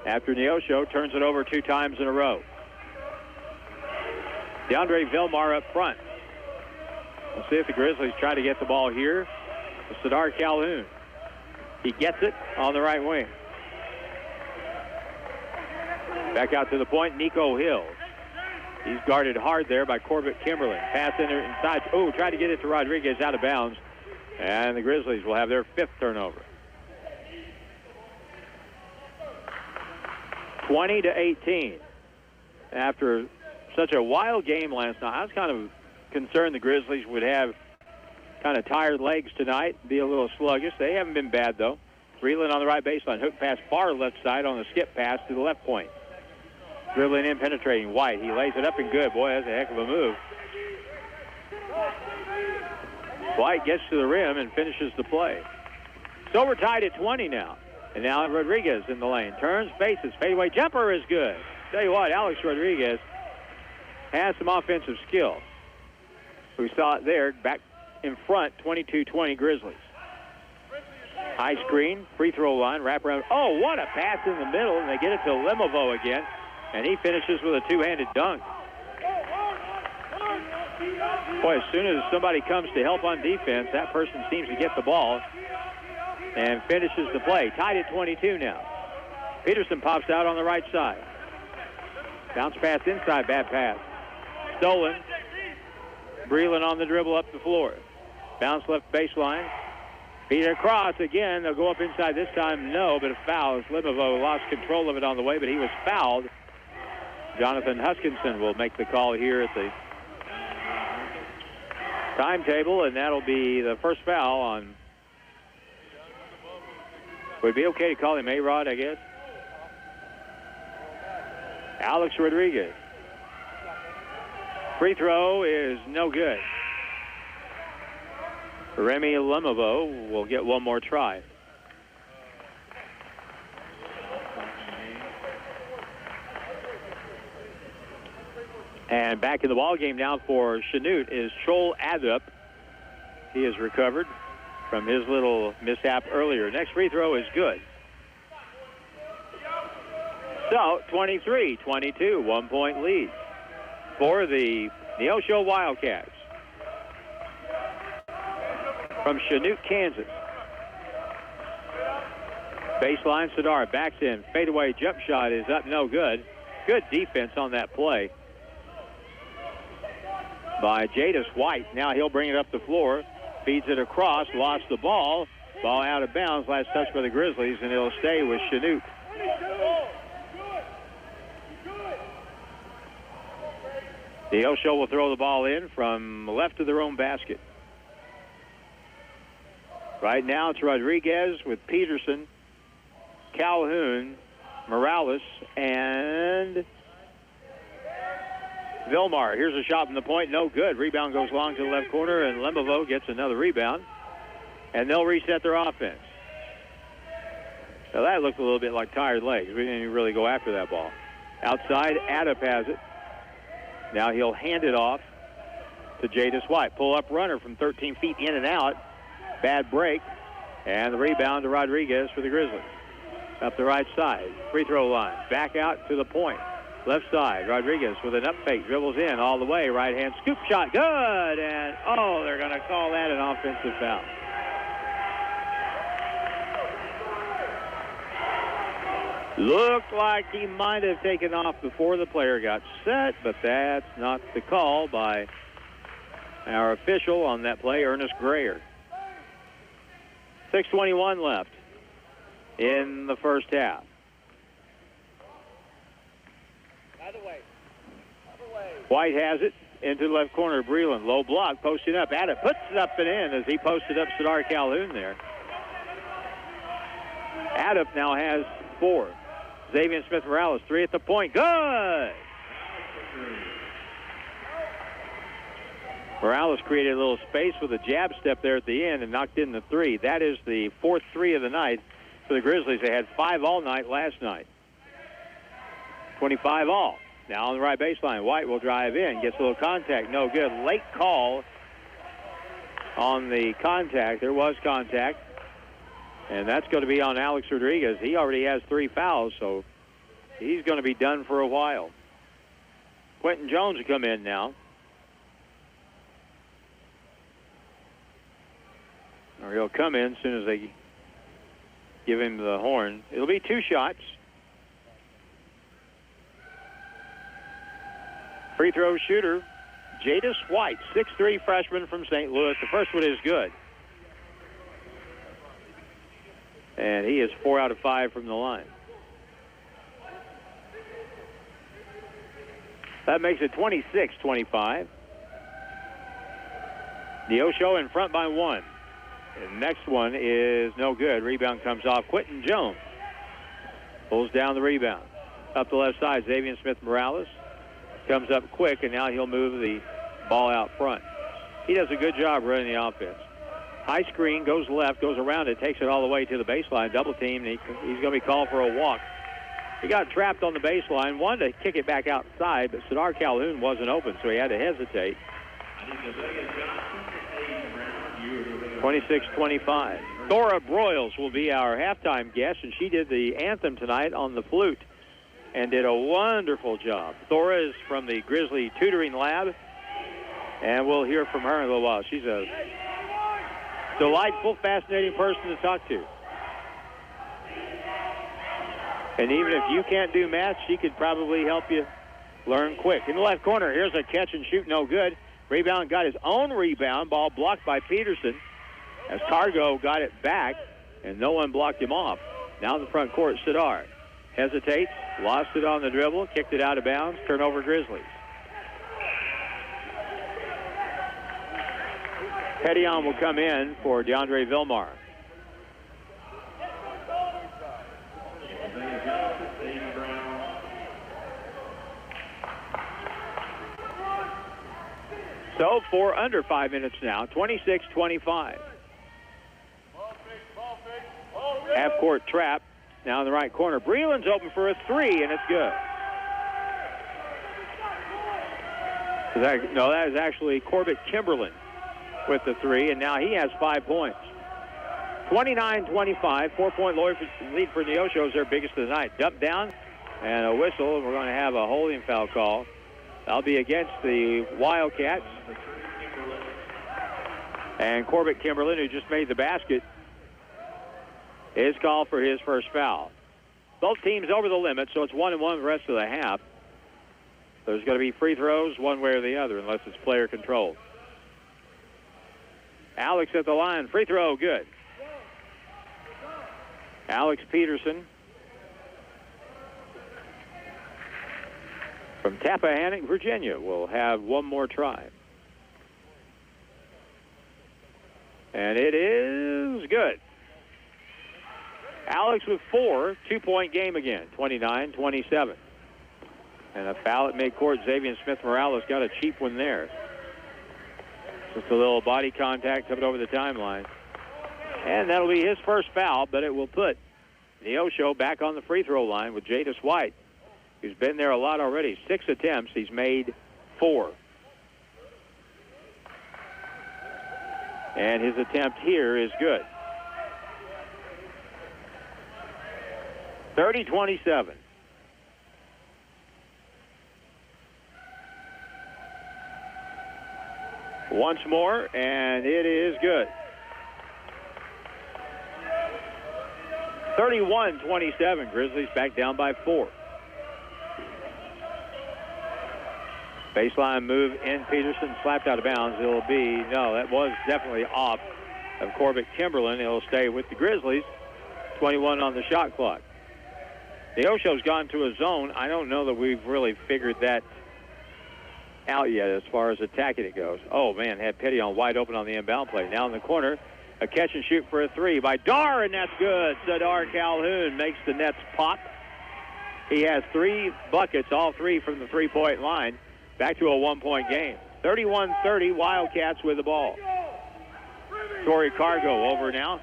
after Neosho turns it over 2 times in a row. DeAndre Vilmar up front. We'll see if the Grizzlies try to get the ball here. To Sadar Calhoun. He gets it on the right wing. Back out to the point, Nico Hill. He's guarded hard there by Corbett Kimberlin. Pass in there inside. Oh, tried to get it to Rodriguez, out of bounds. And the Grizzlies will have their 5th turnover. 20-18. After such a wild game last night, I was kind of concerned the Grizzlies would have kind of tired legs tonight, be a little sluggish. They haven't been bad, though. Breland on the right baseline. Hook pass far left side on the skip pass to the left point. Dribbling in, penetrating. White. He lays it up and good. Boy, that's a heck of a move. White gets to the rim and finishes the play. So we're tied at 20 now. And now Rodriguez in the lane. Turns, faces, fadeaway jumper is good. Tell you what, Alex Rodriguez has some offensive skill. We saw it there, back in front, 22-20 Grizzlies. High screen, free throw line, wrap around. Oh, what a pass in the middle, and they get it to Lemovo again, and he finishes with a 2-handed dunk. Boy, as soon as somebody comes to help on defense, that person seems to get the ball and finishes the play. Tied at 22 now. Peterson pops out on the right side. Bounce pass inside, bad pass. Stolen. Breland on the dribble up the floor. Bounce left baseline. Feed across again. They'll go up inside this time. No, but a foul. Slibovo lost control of it on the way, but he was fouled. Jonathan Huskinson will make the call here at the timetable, and that'll be the first foul on. Would it be okay to call him A-Rod, I guess? Alex Rodriguez. Free throw is no good. Remy Lemovo will get one more try. And back in the ball game now for Chanute is Joel Adup. He has recovered from his little mishap earlier. Next free throw is good. So 23-22, 1-point lead for the Neosho Wildcats. From Chanute, Kansas. Baseline, Sadar backs in. Fadeaway jump shot is up, no good. Good defense on that play by Jadis White. Now he'll bring it up the floor. Feeds it across, lost the ball. Ball out of bounds, last touch by the Grizzlies, and it'll stay with Chanute. The Osho will throw the ball in from left of their own basket. Right now it's Rodriguez with Peterson, Calhoun, Morales, and Vilmar. Here's a shot from the point, no good. Rebound goes long to the left corner, and Lemovo gets another rebound. And they'll reset their offense. Now that looked a little bit like tired legs. We didn't even really go after that ball. Outside, Adup has it. Now he'll hand it off to Jadis White. Pull-up runner from 13 feet in and out. Bad break. And the rebound to Rodriguez for the Grizzlies. Up the right side. Free throw line. Back out to the point. Left side. Rodriguez with an up fake. Dribbles in all the way. Right hand scoop shot. Good. And, oh, they're going to call that an offensive foul. Looked like he might have taken off before the player got set, but that's not the call by our official on that play, Ernest Grayer. 6:21 left in the first half. White has it into the left corner. Breland, low block, posting up. Addip puts it up and in as he posted up Sadar Calhoun there. Addip now has 4. Xavier Smith-Morales, 3 at the point. Good! Morales created a little space with a jab step there at the end and knocked in the 3. That is the 4th 3 of the night for the Grizzlies. They had 5 all night last night. 25 all. Now on the right baseline, White will drive in, gets a little contact, no good. Late call on the contact. There was contact, and that's going to be on Alex Rodriguez. He already has 3 fouls, so he's going to be done for a while. Quentin Jones will come in now. Or he'll come in as soon as they give him the horn. It'll be 2 shots. Free throw shooter, Jadis White, 6'3" freshman from St. Louis. The first one is good. And he is 4 out of 5 from the line. That makes it 26-25. Neosho in front by 1. And next one is no good. Rebound comes off. Quentin Jones pulls down the rebound. Up the left side, Xavier Smith-Morales comes up quick, and now he'll move the ball out front. He does a good job running the offense. High screen, goes left, goes around it, takes it all the way to the baseline, double team, and he's going to be called for a walk. He got trapped on the baseline, wanted to kick it back outside, but Sadar Calhoun wasn't open, so he had to hesitate. 26-25. Thora Broyles will be our halftime guest, and she did the anthem tonight on the flute and did a wonderful job. Thora is from the Grizzly Tutoring Lab, and we'll hear from her in a little while. She's a delightful, fascinating person to talk to. And even if you can't do math, she could probably help you learn quick. In the left corner, here's a catch and shoot, no good. Rebound, got his own rebound. Ball blocked by Peterson as Cargo got it back, and no one blocked him off. Now in the front court, Sadar hesitates, lost it on the dribble, kicked it out of bounds, turnover Grizzlies. Petillon will come in for DeAndre Vilmar. So for under 5 minutes now, 26-25. Half-court trap. Now in the right corner. Breland's open for a 3, and it's good. No, that is actually Corbett Kimberlin with the 3, and now he has 5 points. 29-25, 4-point lead for Neosho is their biggest of the night. Dump down and a whistle, and we're going to have a holding foul call. That'll be against the Wildcats. And Corbett Kimberlin, who just made the basket, is called for his first foul. Both teams over the limit, so it's 1-1 the rest of the half. There's going to be free throws one way or the other unless it's player controlled. Alex at the line. Free throw, good. Alex Peterson from Tappahannock, Virginia, will have one more try. And it is good. Alex with 4, 2-point game again, 29-27. And a foul at midcourt. Xavier Smith-Morales got a cheap one there. Just a little body contact coming over the timeline. And that'll be his first foul, but it will put Neosho back on the free throw line with Jadis White, who's been there a lot already. 6 attempts, he's made 4. And his attempt here is good. 30-27. Once more, and it is good. 31-27. Grizzlies back down by 4. Baseline move in. Peterson slapped out of bounds. It'll be, no, that was definitely off of Corbett Kimberlin. It'll stay with the Grizzlies. 21 on the shot clock. The Osho's gone to a zone. I don't know that we've really figured that out yet as far as attacking it goes. Oh, man, had Petty on wide open on the inbound play. Now in the corner, a catch and shoot for a 3 by Dar, and that's good. Sadar Calhoun makes the nets pop. He has 3 buckets, all 3 from the three-point line. Back to a 1-point game. 31-30, Wildcats with the ball. Torrey Cargo over now.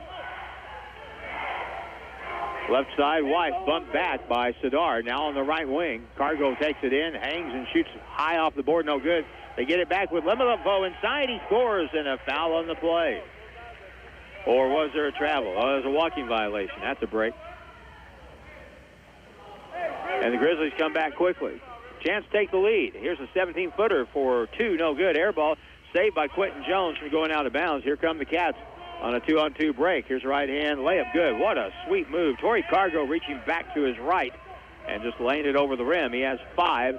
Left side, White bumped back by Sadar. Now on the right wing. Cargo takes it in, hangs and shoots high off the board. No good. They get it back with Lemelevo inside. He scores, and a foul on the play. Or was there a travel? Oh, there's a walking violation. That's a break. And the Grizzlies come back quickly. Chance to take the lead. Here's a 17-footer for 2. No good. Air ball saved by Quentin Jones from going out of bounds. Here come the Cats on a 2-on-2 break. Here's a right-hand layup. Good. What a sweet move. Torrey Cargo reaching back to his right and just laying it over the rim. He has 5.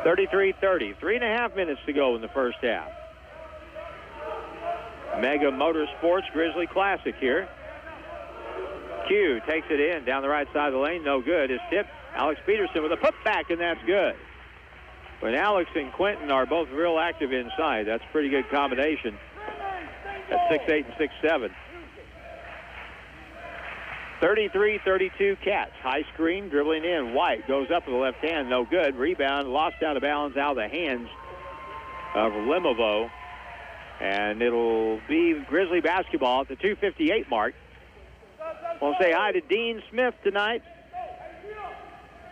33-30. 3.5 minutes to go in the first half. Mega Motorsports Grizzly Classic here. Q takes it in down the right side of the lane. No good. His tip. Alex Peterson with a putback, and that's good. When Alex and Quentin are both real active inside, that's a pretty good combination at 6'8" and 6'7". 33-32 Cats. High screen, dribbling in. White goes up with the left hand. No good. Rebound lost out of bounds out of the hands of Lemelevo. And it'll be Grizzly basketball at the 2:58 mark. We'll say hi to Dean Smith tonight.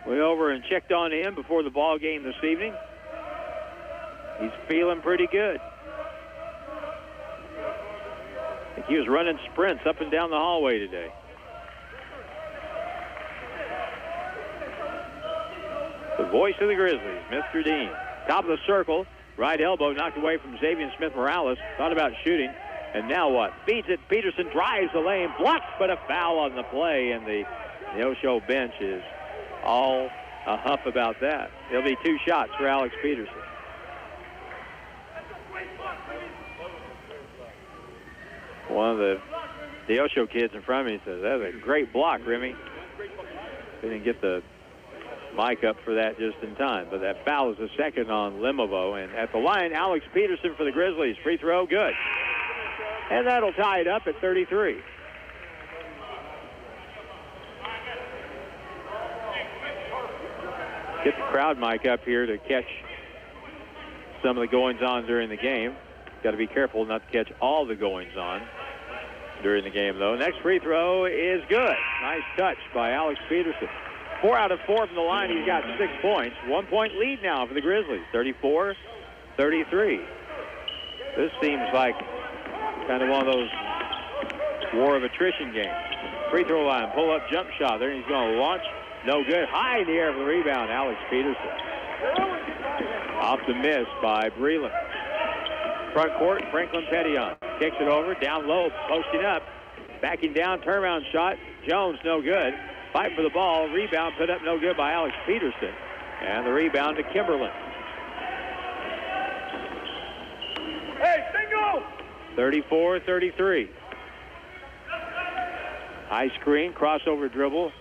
Went over and checked on him before the ball game this evening. He's feeling pretty good. I think he was running sprints up and down the hallway today. The voice of the Grizzlies, Mr. Dean. Top of the circle, right elbow knocked away from Xavier Smith-Morales. Thought about shooting. And now what? Feeds it. Peterson drives the lane, blocks, but a foul on the play. And the Osho bench is all a huff about that. There'll be 2 shots for Alex Peterson. One of the Osho kids in front of me says, "That's a great block, Remy." They didn't get the mic up for that just in time. But that foul is the second on Lemelevo. And at the line, Alex Peterson for the Grizzlies. Free throw, good. And that'll tie it up at 33. Get the crowd mic up here to catch some of the goings-on during the game. Got to be careful not to catch all the goings-on during the game, though. Next free throw is good. Nice touch by Alex Peterson. 4 out of 4 from the line. He's got 6 points. 1-point lead now for the Grizzlies. 34-33. This seems like kind of one of those war of attrition games. Free throw line, pull-up jump shot. There he's going to launch. No good. High in the air for the rebound, Alex Peterson. Off the miss by Breland. Front court, Franklin Petillon kicks it over, down low, posting up. Backing down, turnaround shot. Jones, no good. Fight for the ball. Rebound put up no good by Alex Peterson. And the rebound to Kimberlin. Hey, single! 34-33. High screen, crossover dribble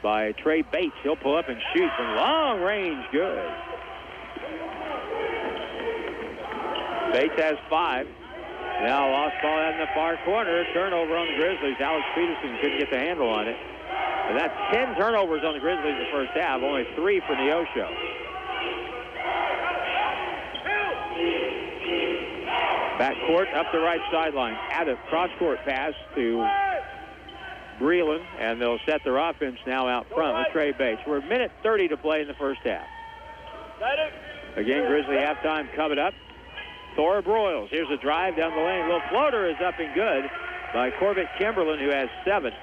by Trey Bates. He'll pull up and shoot from long range. Good. Bates has 5. Now lost ball out in the far corner. Turnover on the Grizzlies. Alex Peterson couldn't get the handle on it. And that's 10 turnovers on the Grizzlies in the first half. Only 3 for the Osho. Back court, up the right sideline. Out of cross-court pass to Breland, and they'll set their offense now out front with Trey Bates. We're a minute 30 to play in the first half. Again, Grizzly halftime coming up. Thor Broyles. Here's a drive down the lane. Little floater is up and good by Corbett Kimberlin, who has 7.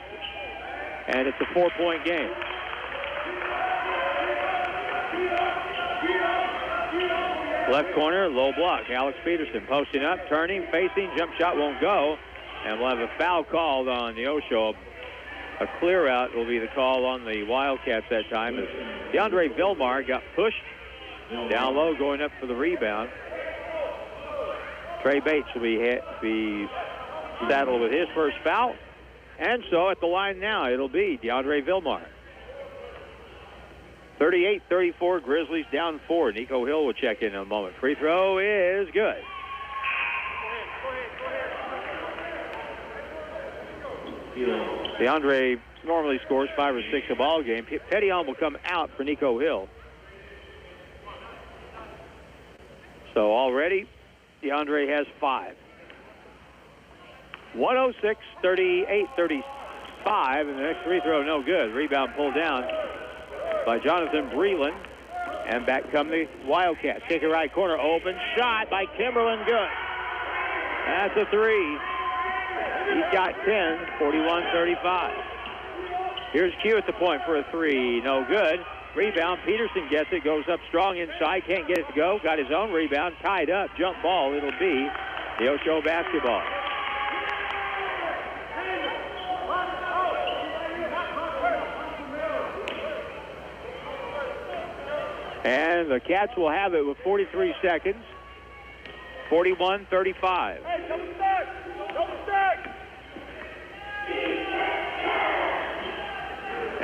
And it's a 4-point game. Left corner, low block. Alex Peterson posting up, turning, facing, jump shot won't go. And we'll have a foul called on Neosho. A clear out will be the call on the Wildcats that time as DeAndre Vilmar got pushed down low going up for the rebound. Trey Bates will be saddled with his first foul. And so at the line now, it'll be DeAndre Vilmar. 38-34, Grizzlies down 4. Nico Hill will check in a moment. Free throw is good. DeAndre normally scores 5 or 6 a ball game. Petillon will come out for Nico Hill. So already, DeAndre has 5. 106, 38, 35, and the next free throw no good. Rebound pulled down by Jonathan Breland. And back come the Wildcats. Kick it right corner, open shot by Kimberlin, good. That's a 3. He's got 10, 41-35. Here's Q at the point for a 3, no good. Rebound, Peterson gets it, goes up strong inside, can't get it to go. Got his own rebound, tied up, jump ball. It'll be Neosho basketball. And the Cats will have it with 43 seconds. 41-35. Hey, double stack! Double stack!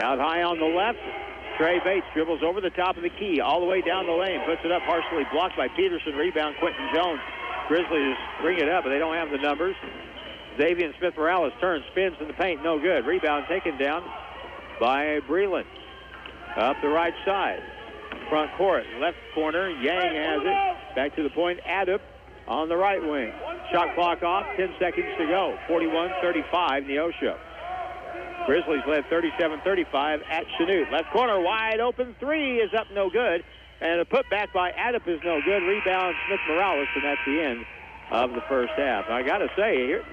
Out high on the left, Trey Bates dribbles over the top of the key, all the way down the lane, puts it up, partially blocked by Peterson. Rebound, Quentin Jones. Grizzlies bring it up, but they don't have the numbers. Xavier Smith-Morales turns, spins in the paint, no good. Rebound taken down by Breland. Up the right side. Front court, left corner, Yang has it. Back to the point, Adup on the right wing. Shot clock off, 10 seconds to go. 41-35, Neosho. Grizzlies led 37-35 at Chanute. Left corner, wide open, 3 is up, no good. And a putback by Adup is no good. Rebound, Smith-Morales, and that's the end of the first half. I got to say, here,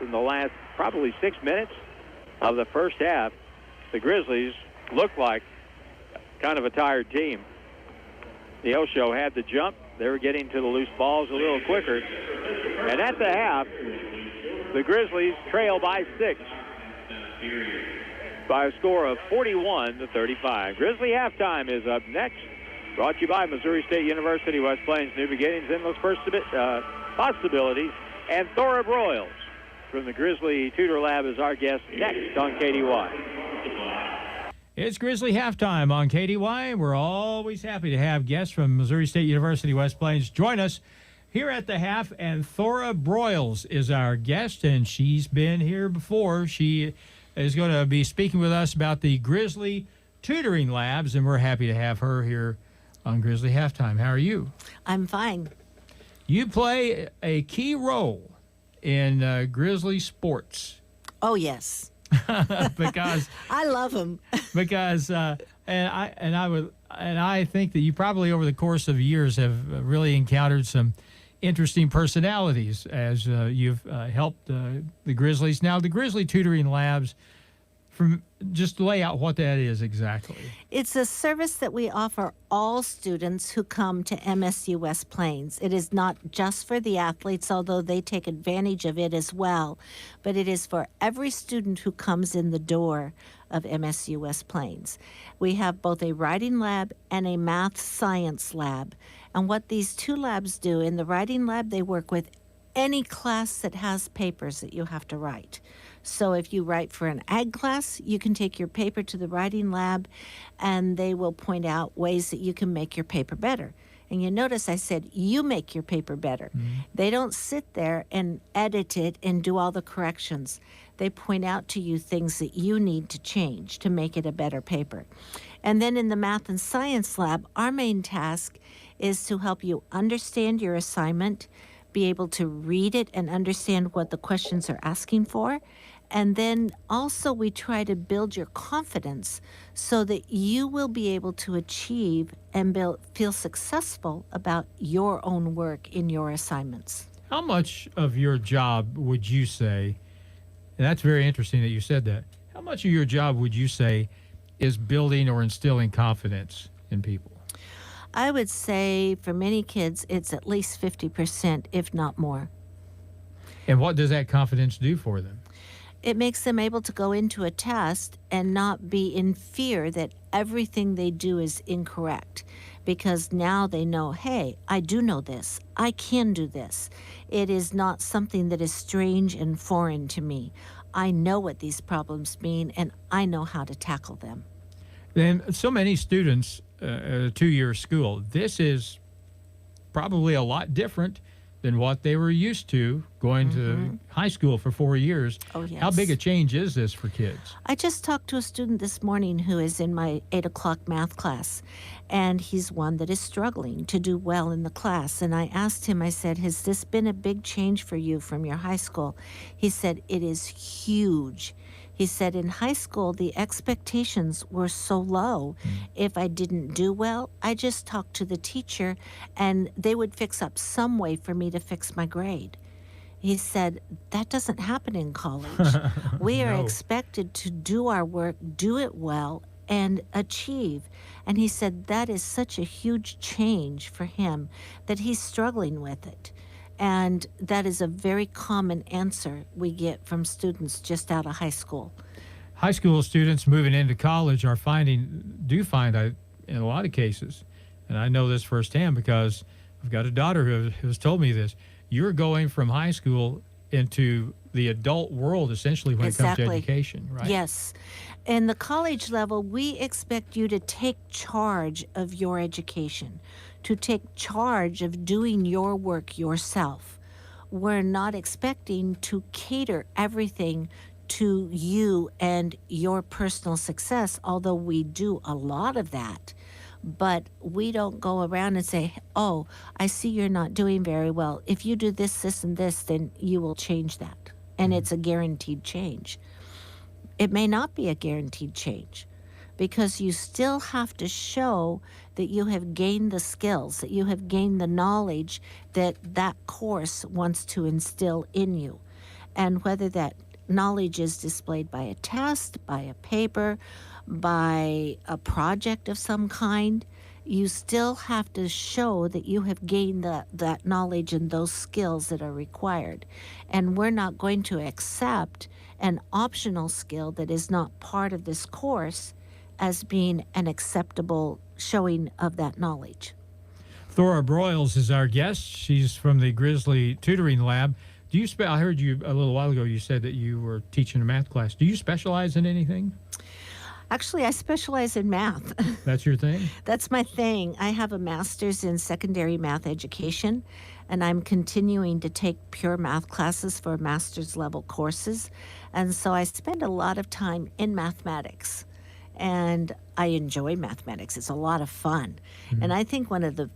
in the last probably 6 minutes of the first half, the Grizzlies looked like kind of a tired team. Neosho had the jump. They were getting to the loose balls a little quicker. And at the half, the Grizzlies trail by 6 by a score of 41-35. Grizzly halftime is up next. Brought to you by Missouri State University, West Plains, New Beginnings, Endless Possibilities, and Thora Broyles from the Grizzly Tutor Lab is our guest next on KDY. It's Grizzly halftime on KDY. We're always happy to have guests from Missouri State University, West Plains join us here at the half, and Thora Broyles is our guest, and she's been here before. She is going to be speaking with us about the Grizzly Tutoring Labs, and we're happy to have her here on Grizzly halftime. How are you? I'm fine. You play a key role in Grizzly sports. Oh, yes. Because I love them. Because I think that you probably over the course of years have really encountered some interesting personalities as you've helped the Grizzlies. Now, the Grizzly Tutoring Labs, just lay out what that is exactly. It's a service that we offer all students who come to MSU West Plains. It is not just for the athletes, although they take advantage of it as well, but it is for every student who comes in the door of MSU West Plains. We have both a writing lab and a math science lab. And what these two labs do, in the writing lab, they work with any class that has papers that you have to write. So if you write for an ag class, you can take your paper to the writing lab, and they will point out ways that you can make your paper better. And you notice I said, you make your paper better. Mm-hmm. They don't sit there and edit it and do all the corrections. They point out to you things that you need to change to make it a better paper. And then in the math and science lab, our main task is to help you understand your assignment, be able to read it and understand what the questions are asking for. And then also we try to build your confidence so that you will be able to achieve and feel successful about your own work in your assignments. How much of your job would you say, and that's very interesting that you said that, how much of your job would you say is building or instilling confidence in people? I would say for many kids, it's at least 50%, if not more. And what does that confidence do for them? It makes them able to go into a test and not be in fear that everything they do is incorrect, because now they know, hey, I do know this. I can do this. It is not something that is strange and foreign to me. I know what these problems mean, and I know how to tackle them. And so many students at a two-year school, this is probably a lot different than what they were used to going to high school for 4 years. Oh, yes. How big a change is this for kids? I just talked to a student this morning who is in my 8 o'clock math class, and he's one that is struggling to do well in the class. And I asked him, I said, has this been a big change for you from your high school? He said, it is huge. He said, in high school, the expectations were so low. If I didn't do well, I just talked to the teacher, and they would fix up some way for me to fix my grade. He said, that doesn't happen in college. We are expected to do our work, do it well, and achieve. And he said that is such a huge change for him that he's struggling with it. And that is a very common answer we get from students just out of high school. High school students moving into college do find in a lot of cases, and I know this firsthand because I've got a daughter who has told me this, you're going from high school into the adult world essentially when it comes to education, right? Yes. In the college level, we expect you to take charge of your education, to take charge of doing your work yourself. We're not expecting to cater everything to you and your personal success, although we do a lot of that. But we don't go around and say, oh, I see you're not doing very well. If you do this, this, and this, then you will change that. And it's a guaranteed change. It may not be a guaranteed change because you still have to show that you have gained the skills, that you have gained the knowledge that that course wants to instill in you. And whether that knowledge is displayed by a test, by a paper, by a project of some kind, you still have to show that you have gained that knowledge and those skills that are required. And we're not going to accept an optional skill that is not part of this course as being an acceptable showing of that knowledge. Thora Broyles is our guest. She's from the Grizzly Tutoring Lab. I heard you a little while ago, you said that you were teaching a math class. Do you specialize in anything? Actually, I specialize in math. That's your thing? That's my thing. I have a master's in secondary math education, and I'm continuing to take pure math classes for master's level courses. And so I spend a lot of time in mathematics, and I enjoy mathematics. It's a lot of fun. And I think one of the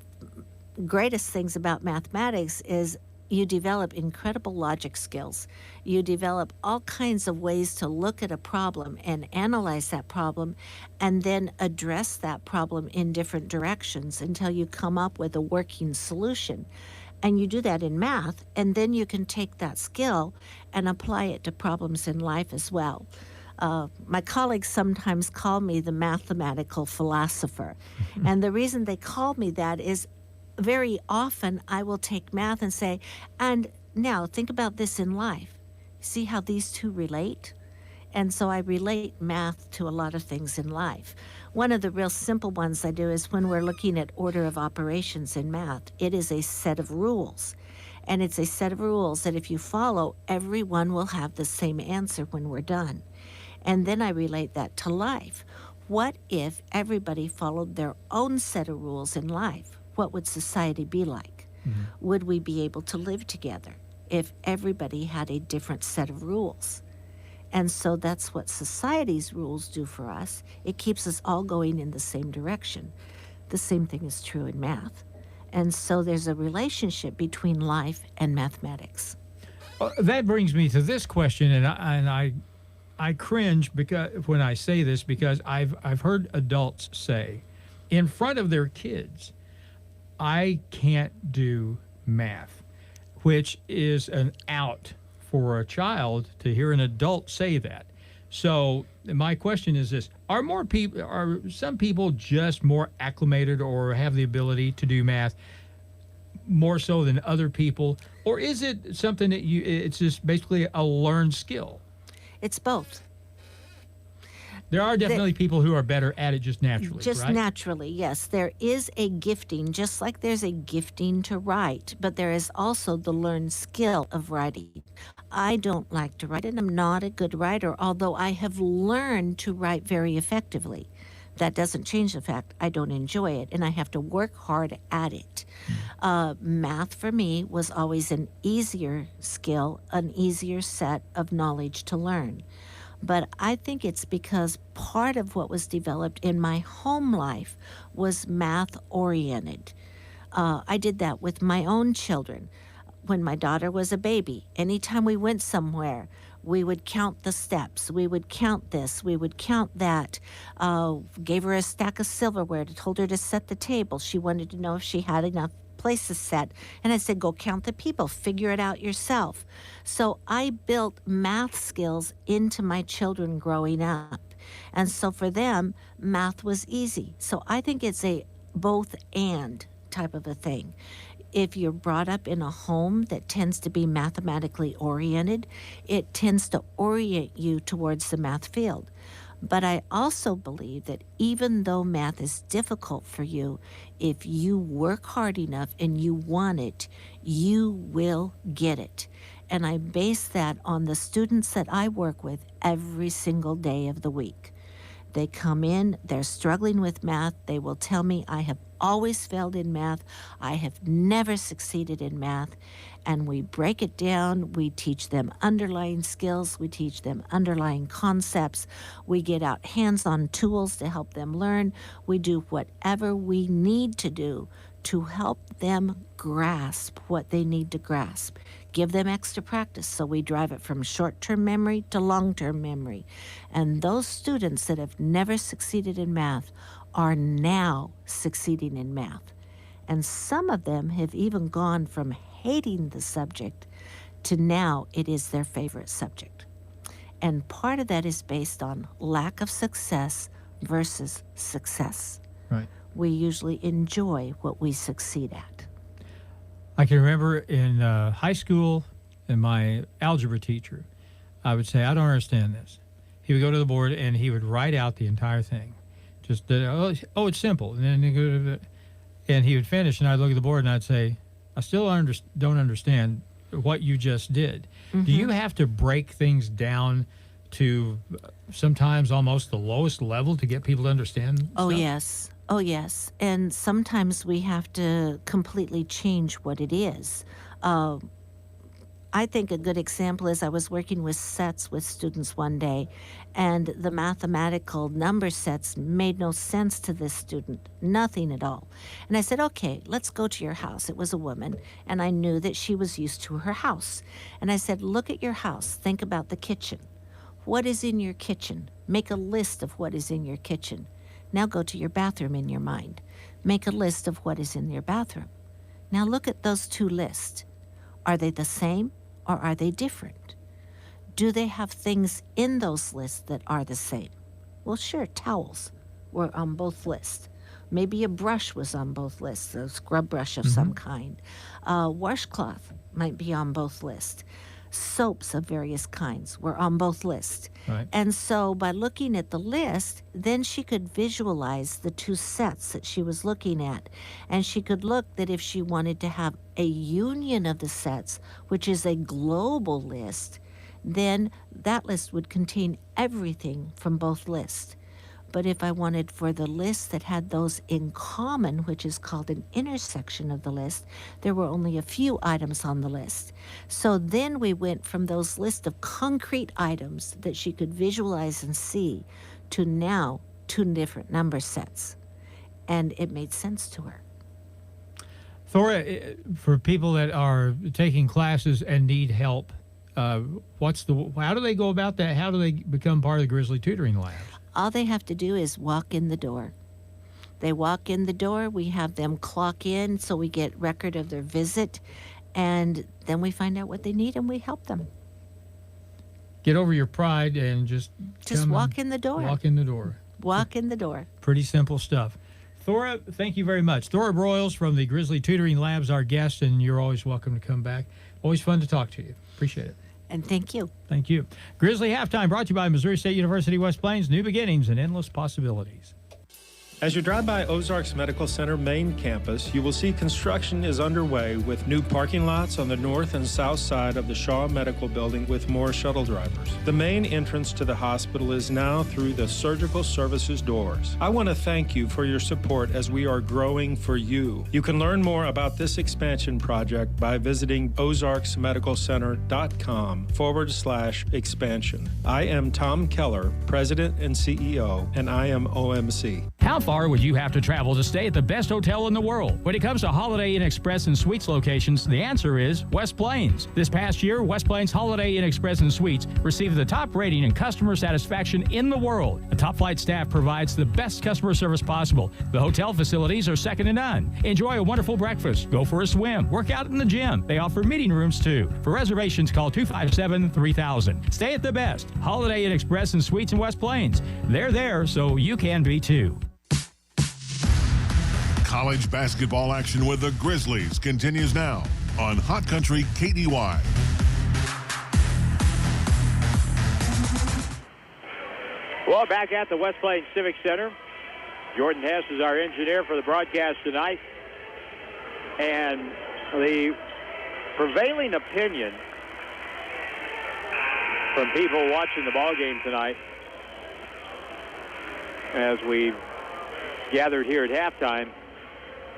greatest things about mathematics is you develop incredible logic skills. You develop all kinds of ways to look at a problem and analyze that problem and then address that problem in different directions until you come up with a working solution. And you do that in math, and then you can take that skill and apply it to problems in life as well. My colleagues sometimes call me the mathematical philosopher. And the reason they call me that is very often I will take math and say, and now think about this in life. See how these two relate? And so I relate math to a lot of things in life. One of the real simple ones I do is when we're looking at order of operations in math, it is a set of rules. And it's a set of rules that if you follow, everyone will have the same answer when we're done. And then I relate that to life. What if everybody followed their own set of rules in life? What would society be like? Would we be able to live together if everybody had a different set of rules? And so that's what society's rules do for us. It keeps us all going in the same direction. The same thing is true in math. And so there's a relationship between life and mathematics. That brings me to this question, and I cringe because when I say this, because I've heard adults say in front of their kids, I can't do math, which is an out for a child to hear an adult say that. So my question is this: are some people just more acclimated or have the ability to do math more so than other people, Or is it something that it's just basically a learned skill? It's both. There are definitely people who are better at it just naturally, Just right? naturally, yes. There is a gifting, just like there's a gifting to write, but there is also the learned skill of writing. I don't like to write, and I'm not a good writer, although I have learned to write very effectively. That doesn't change the fact I don't enjoy it, and I have to work hard at it. Math for me was always an easier skill, an easier set of knowledge to learn. But I think it's because part of what was developed in my home life was math-oriented. I did that with my own children. When my daughter was a baby, anytime we went somewhere, we would count the steps. We would count this. We would count that. Gave her a stack of silverware, told her to set the table. She wanted to know if she had enough places set. And I said, go count the people. Figure it out yourself. So I built math skills into my children growing up. And so for them, math was easy. So I think it's a both and type of a thing. If you're brought up in a home that tends to be mathematically oriented, it tends to orient you towards the math field. But I also believe that even though math is difficult for you, if you work hard enough and you want it, you will get it. And I base that on the students that I work with every single day of the week. They come in, they're struggling with math. They will tell me, I have always failed in math. I have never succeeded in math. And we break it down. We teach them underlying skills. We teach them underlying concepts. We get out hands-on tools to help them learn. We do whatever we need to do to help them grasp what they need to grasp. Give them extra practice, so we drive it from short-term memory to long-term memory. And those students that have never succeeded in math are now succeeding in math. And some of them have even gone from hating the subject to now it is their favorite subject. And part of that is based on lack of success versus success. Right. We usually enjoy what we succeed at. I can remember in high school, and my algebra teacher, I would say, I don't understand this. He would go to the board and he would write out the entire thing. Just, it's simple. And then he'd go to and he would finish, and I'd look at the board and I'd say, I still don't understand what you just did. Mm-hmm. Do you have to break things down to sometimes almost the lowest level to get people to understand stuff? Oh, yes. Oh, yes. And sometimes we have to completely change what it is. I think a good example is I was working with sets with students one day, and the mathematical number sets made no sense to this student, nothing at all. And I said, okay, let's go to your house. It was a woman, and I knew that she was used to her house. And I said, look at your house. Think about the kitchen. What is in your kitchen? Make a list of what is in your kitchen. Now go to your bathroom in your mind. Make a list of what is in your bathroom. Now look at those two lists. Are they the same or are they different? Do they have things in those lists that are the same? Well, sure, towels were on both lists. Maybe a brush was on both lists, a scrub brush of some kind. Washcloth might be on both lists. Soaps of various kinds were on both lists. Right. And so by looking at the list, then she could visualize the two sets that she was looking at. And she could look that if she wanted to have a union of the sets, which is a global list, then that list would contain everything from both lists. But if I wanted for the list that had those in common, which is called an intersection of the list, there were only a few items on the list. So then we went from those list of concrete items that she could visualize and see to now 2 different number sets. And it made sense to her. Thora, for people that are taking classes and need help, how do they go about that? How do they become part of the Grizzly Tutoring Labs? All they have to do is walk in the door. They walk in the door, we have them clock in so we get record of their visit, and then we find out what they need and we help them. Get over your pride and just walk in the door. Walk in the door. Walk in the door. Pretty simple stuff. Thora, thank you very much. Thora Broyles from the Grizzly Tutoring Labs, our guest, and you're always welcome to come back. Always fun to talk to you. Appreciate it. And thank you. Thank you. Grizzly Halftime brought to you by Missouri State University West Plains. New beginnings and endless possibilities. As you drive by Ozarks Medical Center main campus, you will see construction is underway with new parking lots on the north and south side of the Shaw Medical Building with more shuttle drivers. The main entrance to the hospital is now through the surgical services doors. I want to thank you for your support as we are growing for you. You can learn more about this expansion project by visiting ozarksmedicalcenter.com/expansion. I am Tom Keller, President and CEO, and I am OMC. How far would you have to travel to stay at the best hotel in the world? When it comes to Holiday Inn Express and Suites locations, the answer is West Plains. This past year, West Plains Holiday Inn Express and Suites received the top rating in customer satisfaction in the world. The top flight staff provides the best customer service possible. The hotel facilities are second to none. Enjoy a wonderful breakfast, go for a swim, work out in the gym. They offer meeting rooms too. For reservations, call 257-3000. Stay at the best. Holiday Inn Express and Suites in West Plains. They're there so you can be too. College basketball action with the Grizzlies continues now on Hot Country KDY. Well, back at the West Plains Civic Center, Jordan Hess is our engineer for the broadcast tonight. And the prevailing opinion from people watching the ball game tonight, as we gathered here at halftime,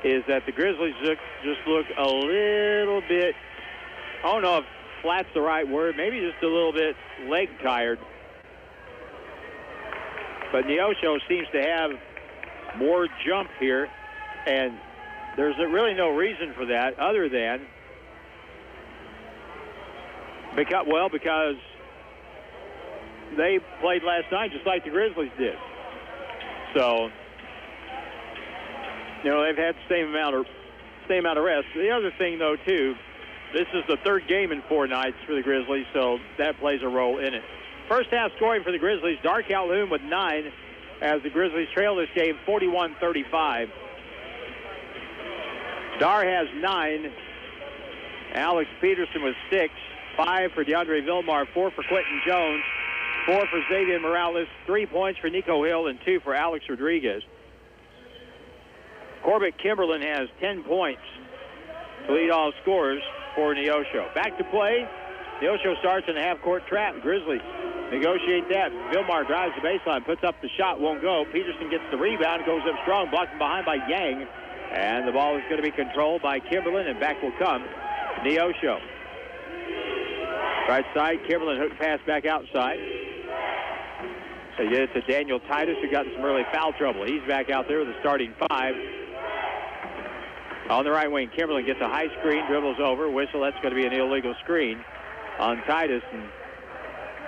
is that the Grizzlies just look a little bit, I don't know if flat's the right word, maybe just a little bit leg tired. But Neosho seems to have more jump here, and there's really no reason for that other than because they played last night just like the Grizzlies did. So, they've had the same amount of rest. The other thing, though, too, this is the third game in 4 nights for the Grizzlies, so that plays a role in it. First half scoring for the Grizzlies, Dar Calhoun with 9 as the Grizzlies trail this game 41-35. Dar has 9. Alex Peterson with 6. 5 for DeAndre Vilmar, 4 for Quentin Jones, 4 for Xavier Morales, 3 points for Nico Hill, and 2 for Alex Rodriguez. Corbett Kimberlin has 10 points to lead all scorers for Neosho. Back to play. Neosho starts in a half-court trap. Grizzlies negotiate that. Vilmar drives the baseline, puts up the shot, won't go. Peterson gets the rebound, goes up strong, blocked from behind by Yang. And the ball is going to be controlled by Kimberlin, and back will come Neosho. Right side, Kimberlin hook pass back outside. So you get it to Daniel Titus, who got in some early foul trouble. He's back out there with the starting 5. On the right wing, Kimberlin gets a high screen, dribbles over, whistle. That's going to be an illegal screen on Titus. And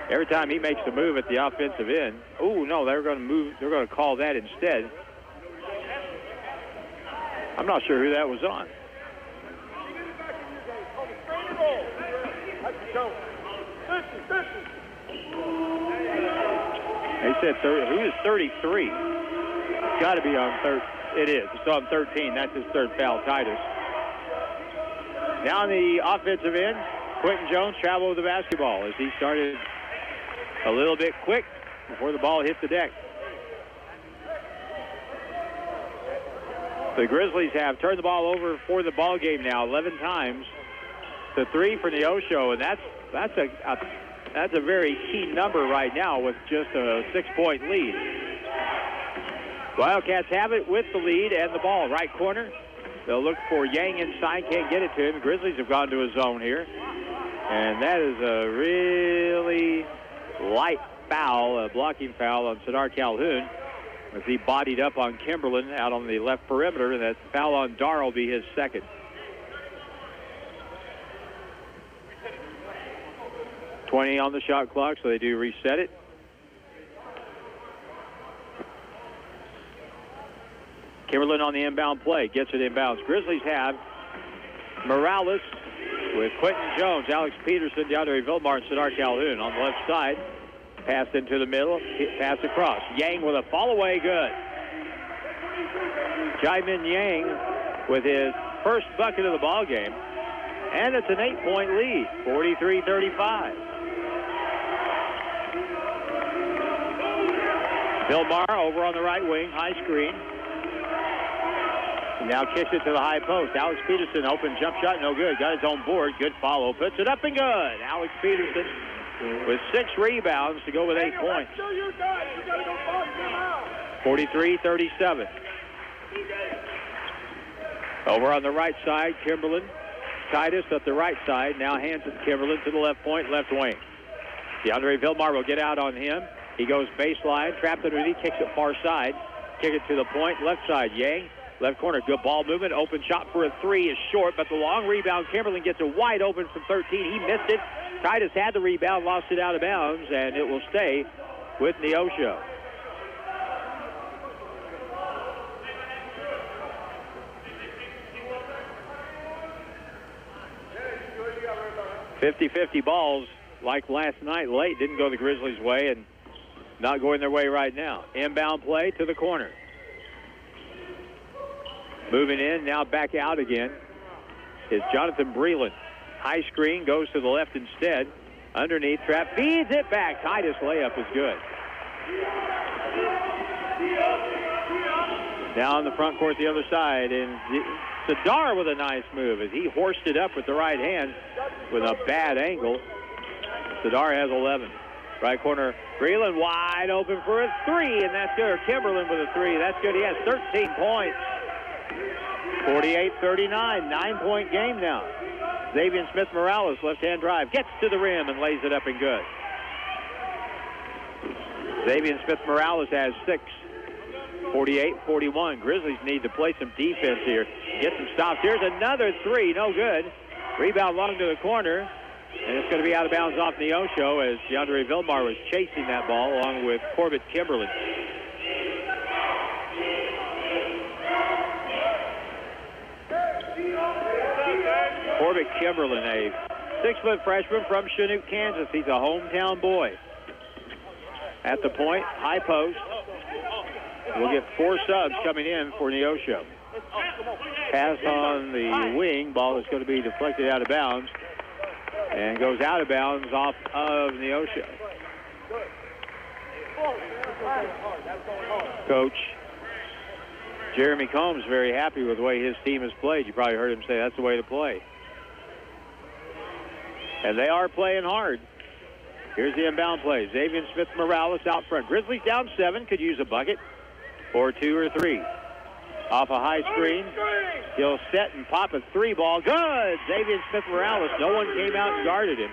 every time he makes a move at the offensive end, oh no, they're going to move. They're going to call that instead. I'm not sure who that was on. They said who is 33? It's got to be on 13. It is. It's on 13. That's his third foul, Titus. Now on the offensive end, Quentin Jones traveled with the basketball as he started a little bit quick before the ball hit the deck. The Grizzlies have turned the ball over for the ball game now 11 times to 3 for Neosho, and that's a very key number right now with just a 6-point lead. Wildcats have it with the lead and the ball. Right corner. They'll look for Yang inside. Can't get it to him. The Grizzlies have gone to a zone here. And that is a really light foul, a blocking foul on Sadar Calhoun as he bodied up on Kimberlin out on the left perimeter. And that foul on Dar will be his second. .20 on the shot clock, so they do reset it. Kimberlin on the inbound play, gets it inbounds. Grizzlies have Morales with Quentin Jones, Alex Peterson, DeAndre Vilmar, and Sadar Calhoun on the left side. Pass into the middle, pass across. Yang with a fall away, good. Jaimin Yang with his first bucket of the ball game. And it's an 8-point lead, 43-35. Vilmar over on the right wing, high screen. Now kicks it to the high post. Alex Peterson, open jump shot, no good. Got his own board, good follow. Puts it up and good. Alex Peterson with 6 rebounds to go with 8 points. 43-37. Over on the right side, Kimberlin. Titus up the right side. Now hands it to Kimberlin to the left point, left wing. DeAndre Vilmar will get out on him. He goes baseline, trapped underneath, kicks it far side. Kick it to the point, left side. Yang, left corner, good ball movement. Open shot for a 3 is short, but the long rebound, Kimberlin gets it wide open from 13. He missed it. Titus had the rebound, lost it out of bounds, and it will stay with Neosho. .50-50 balls like last night late. Didn't go the Grizzlies' way and not going their way right now. Inbound play to the corner. Moving in, now back out again is Jonathan Breland. High screen, goes to the left instead. Underneath, trap, feeds it back. Titus layup is good. Now on the front court, the other side, and Sadar with a nice move as he horsed it up with the right hand with a bad angle. Sadar has 11. Right corner, Breland wide open for a 3, and that's good. Kimberlin with a 3. That's good. He has 13 points. 48-39, 9-point game now. Xavier Smith-Morales, left-hand drive, gets to the rim and lays it up and good. Xavier Smith-Morales has 6. 48-41. Grizzlies need to play some defense here. Get some stops. Here's another 3, no good. Rebound long to the corner, and it's going to be out of bounds off Neosho as DeAndre Vilmar was chasing that ball along with Corbett Kimberlin. Corbett Kimberlin, a 6-foot freshman from Chinook, Kansas. He's a hometown boy. At the point, high post. We'll get 4 subs coming in for Neosho. Pass on the wing. Ball is going to be deflected out of bounds and goes out of bounds off of Neosho. Coach Jeremy Combs very happy with the way his team has played. You probably heard him say that's the way to play. And they are playing hard. Here's the inbound play. Xavier Smith-Morales out front. Grizzlies down 7, could use a bucket or 2 or 3. Off a high screen. He'll set and pop a 3 ball. Good! Xavier Smith-Morales. No one came out and guarded him.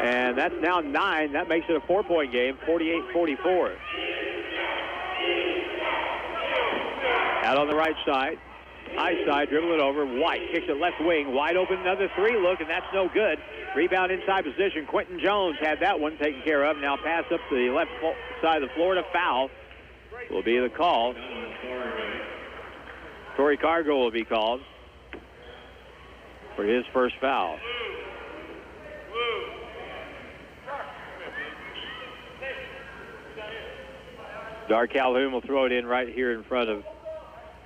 And that's now 9. That makes it a 4-point game, 48-44. Out on the right side. High side, dribble it over. White kicks it left wing. Wide open, another 3 look, and that's no good. Rebound inside position. Quentin Jones had that one taken care of. Now pass up the left side of the floor to foul. Will be the call. Torrey Cargo will be called for his first foul. Dar Calhoun will throw it in right here in front of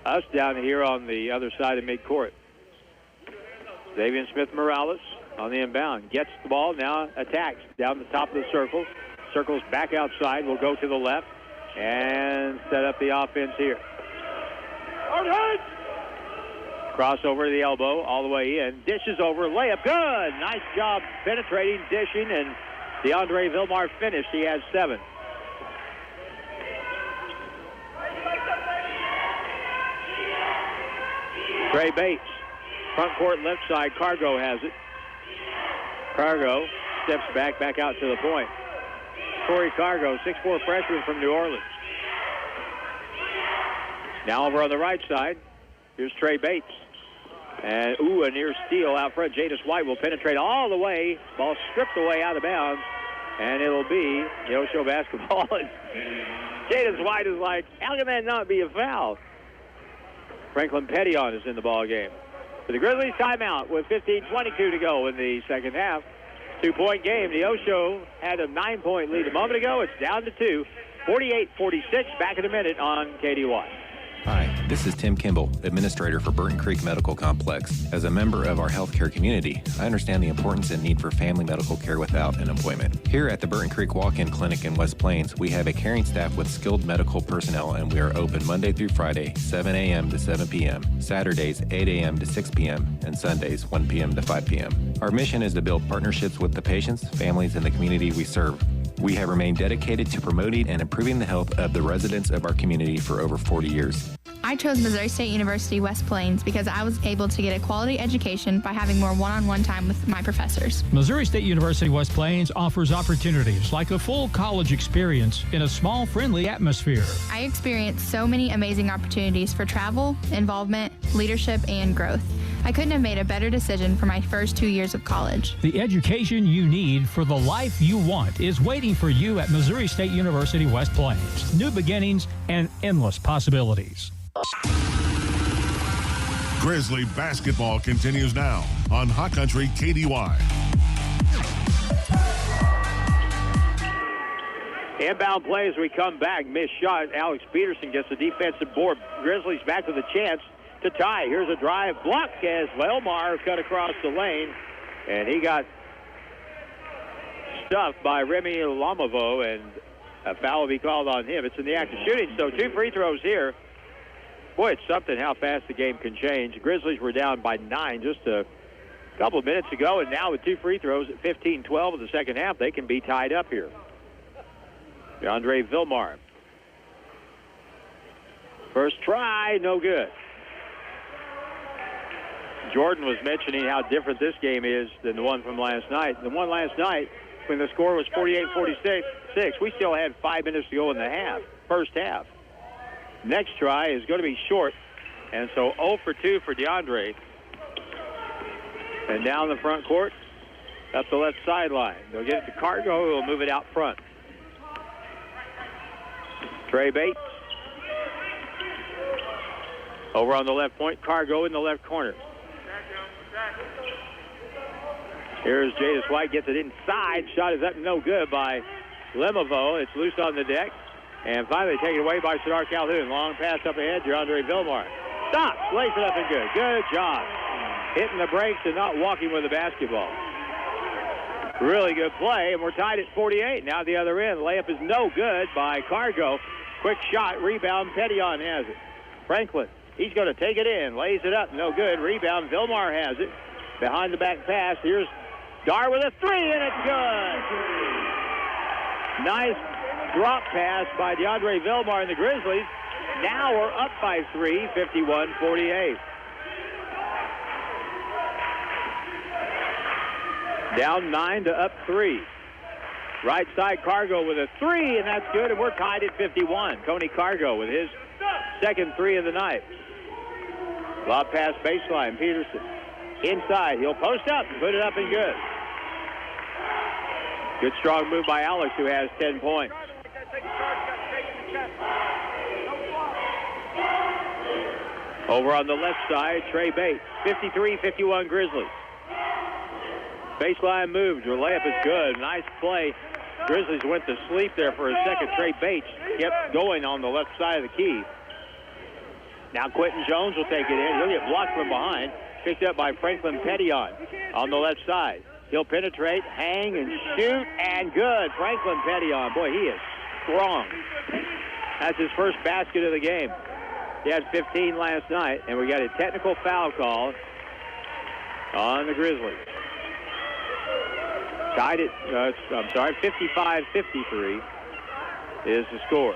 us down here on the other side of midcourt. Xavier Smith-Morales on the inbound. Gets the ball, now attacks down the top of the circle. Circles back outside, will go to the left and set up the offense here. Crossover to the elbow, all the way in. Dishes over, layup, good! Nice job penetrating, dishing, and DeAndre Vilmar finished. He has 7. Trey Bates, front court left side. Cargo has it. Cargo steps back out to the point. Torrey Cargo, 6'4" freshman from New Orleans. Now over on the right side, here's Trey Bates. And, a near steal out front. Jadis White will penetrate all the way. Ball stripped away out of bounds. And it'll be Neosho basketball. Jadis White is like, how can that not be a foul? Franklin Pettion is in the ball game. For the Grizzlies, timeout with 15:22 to go in the second half. 2-point game. Neosho had a 9-point lead a moment ago. It's down to 2. 48-46. Back in a minute on KDY. All right. This is Tim Kimball, Administrator for Burton Creek Medical Complex. As a member of our healthcare community, I understand the importance and need for family medical care without an appointment. Here at the Burton Creek Walk-In Clinic in West Plains, we have a caring staff with skilled medical personnel, and we are open Monday through Friday, 7 a.m. to 7 p.m., Saturdays, 8 a.m. to 6 p.m., and Sundays, 1 p.m. to 5 p.m. Our mission is to build partnerships with the patients, families, and the community we serve. We have remained dedicated to promoting and improving the health of the residents of our community for over 40 years. I chose Missouri State University West Plains because I was able to get a quality education by having more one-on-one time with my professors. Missouri State University West Plains offers opportunities like a full college experience in a small, friendly atmosphere. I experienced so many amazing opportunities for travel, involvement, leadership, and growth. I couldn't have made a better decision for my first 2 years of college. The education you need for the life you want is waiting for you at Missouri State University West Plains. New beginnings and endless possibilities. Grizzly basketball continues now on Hot Country KDY. Inbound play as we come back. Missed shot. Alex Peterson gets the defensive board. Grizzlies back with a chance to tie. Here's a drive block as Velmar cut across the lane, and he got stuffed by Remy Lamovo, and a foul will be called on him. It's in the act of shooting, so 2 free throws here. Boy, it's something how fast the game can change. Grizzlies were down by 9 just a couple of minutes ago, and now with 2 free throws at 15-12 of the second half, they can be tied up here. DeAndre Vilmar. First try, no good. Jordan was mentioning how different this game is than the one from last night. The one last night, when the score was 48-46, we still had 5 minutes to go in the first half. Next try is going to be short, and so 0 for 2 for DeAndre. And down the front court, up the left sideline. They'll get it to Cargo, who will move it out front. Trey Bates. Over on the left point, Cargo in the left corner. Here's Jadis White, gets it inside. Shot is up, no good by Lemovo. It's loose on the deck. And finally taken away by Cedar Calhoun. Long pass up ahead, DeAndre Vilmar. Stops, lays it up and good. Good job. Hitting the brakes and not walking with the basketball. Really good play, and we're tied at 48. Now the other end. Layup is no good by Cargo. Quick shot, rebound, Petillon has it. Franklin, he's going to take it in. Lays it up, no good. Rebound, Vilmar has it. Behind the back pass, here's Dar with a 3, and it's good. Nice drop pass by DeAndre Vilmar and the Grizzlies. Now we're up by 3, 51-48. Down 9 to up 3. Right side, Cargo with a 3, and that's good, and we're tied at 51. Tony Cargo with his second 3 of the night. Lob pass baseline, Peterson. Inside, he'll post up and put it up and good. Good strong move by Alex, who has 10 points. Over on the left side, Trey Bates. 53-51 Grizzlies. Baseline move. Your layup is good. Nice play. Grizzlies went to sleep there for a second. Trey Bates kept going on the left side of the key. Now Quentin Jones will take it in. He'll get blocked from behind. Picked up by Franklin Petillon on the left side. He'll penetrate, hang, and shoot, and good. Franklin Petillon. Boy, he is strong. That's his first basket of the game. He had 15 last night, and we got a technical foul call on the Grizzlies. Tied it, 55-53 is the score.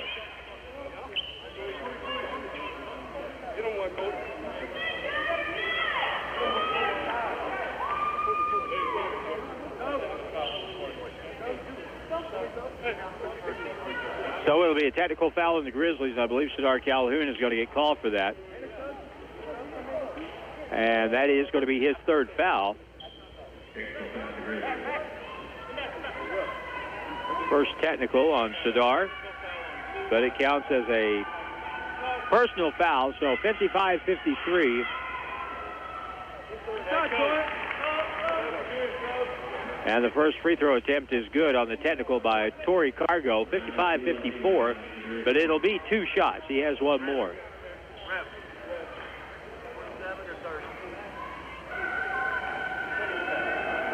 So it'll be a technical foul on the Grizzlies. I believe Cedar Calhoun is going to get called for that. And that is going to be his third foul. First technical on Cedar, but it counts as a personal foul, so 55-53. And the first free throw attempt is good on the technical by Torrey Cargo, 55-54, but it'll be 2 shots. He has one more.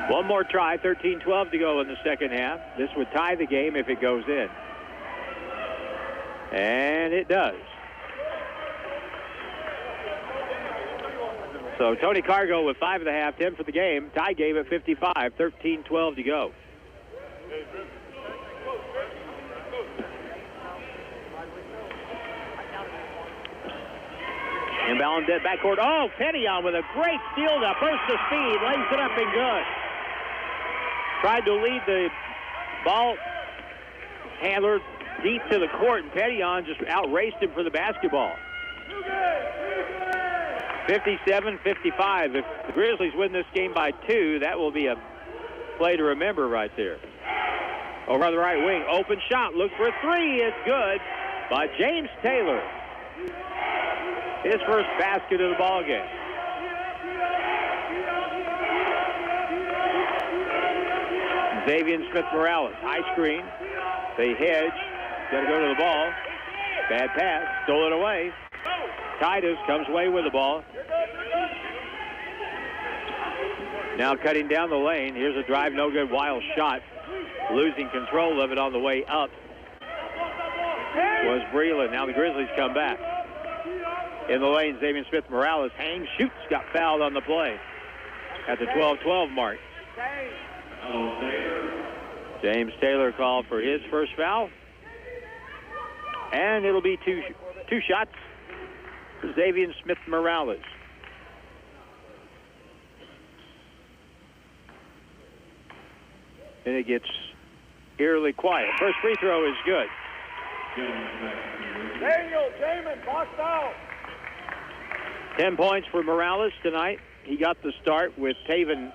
One more try, 13-12 to go in the second half. This would tie the game if it goes in. And it does. So Tony Cargo with 5 at the half, 10 for the game. Tie game at 55, 13-12 to go. Inbound dead backcourt. Oh, Pettion with a great steal, a burst of speed, lays it up and good. Tried to lead the ball handler deep to the court, and Pettion just outraced him for the basketball. 57-55. If the Grizzlies win this game by 2, that will be a play to remember right there. Over on the right wing, open shot, look for a 3. It's good by James Taylor. His first basket of the ball game. Xavier Smith-Morales, high screen. They hedge. Got to go to the ball. Bad pass. Stole it away. Titus comes away with the ball. Now cutting down the lane. Here's a drive, no good. Wild shot. Losing control of it on the way up was Breland. Now the Grizzlies come back. In the lane, Xavier Smith-Morales hangs, shoots, got fouled on the play at the 12-12 mark. James Taylor called for his first foul. And it'll be two shots for Xavier Smith-Morales. And it gets eerily quiet. First free throw is good. Daniel Jamin, boxed out. 10 points for Morales tonight. He got the start with Taven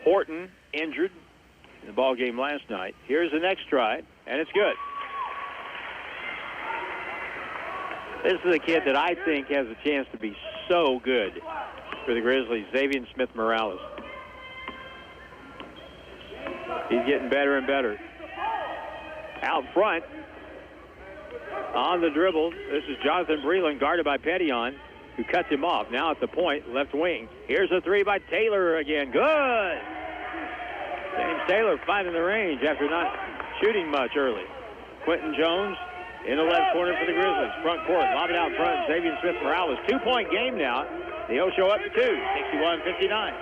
Horton injured in the ball game last night. Here's the next try, and it's good. This is a kid that I think has a chance to be so good for the Grizzlies, Xavier Smith-Morales. He's getting better and better. Out front, on the dribble, this is Jonathan Breland, guarded by Pettion, who cuts him off. Now at the point, left wing. Here's a 3 by Taylor again. Good! James Taylor finding the range after not shooting much early. Quentin Jones in the left corner for the Grizzlies. Front court, lob it out front. Xavier Smith-Morales. 2-point game now. The Ocho up to 2, 61-59.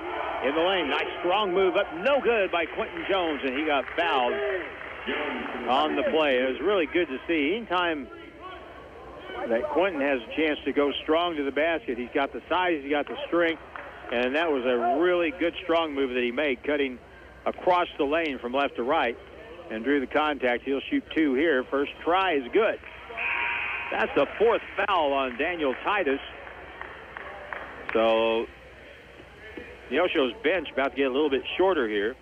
In the lane, nice strong move up. No good by Quentin Jones, and he got fouled on the play. It was really good to see. Anytime that Quentin has a chance to go strong to the basket, he's got the size, he's got the strength, and that was a really good strong move that he made, cutting across the lane from left to right and drew the contact. He'll shoot 2 here. First try is good. That's the 4th foul on Daniel Titus. So the Osho's bench about to get a little bit shorter here.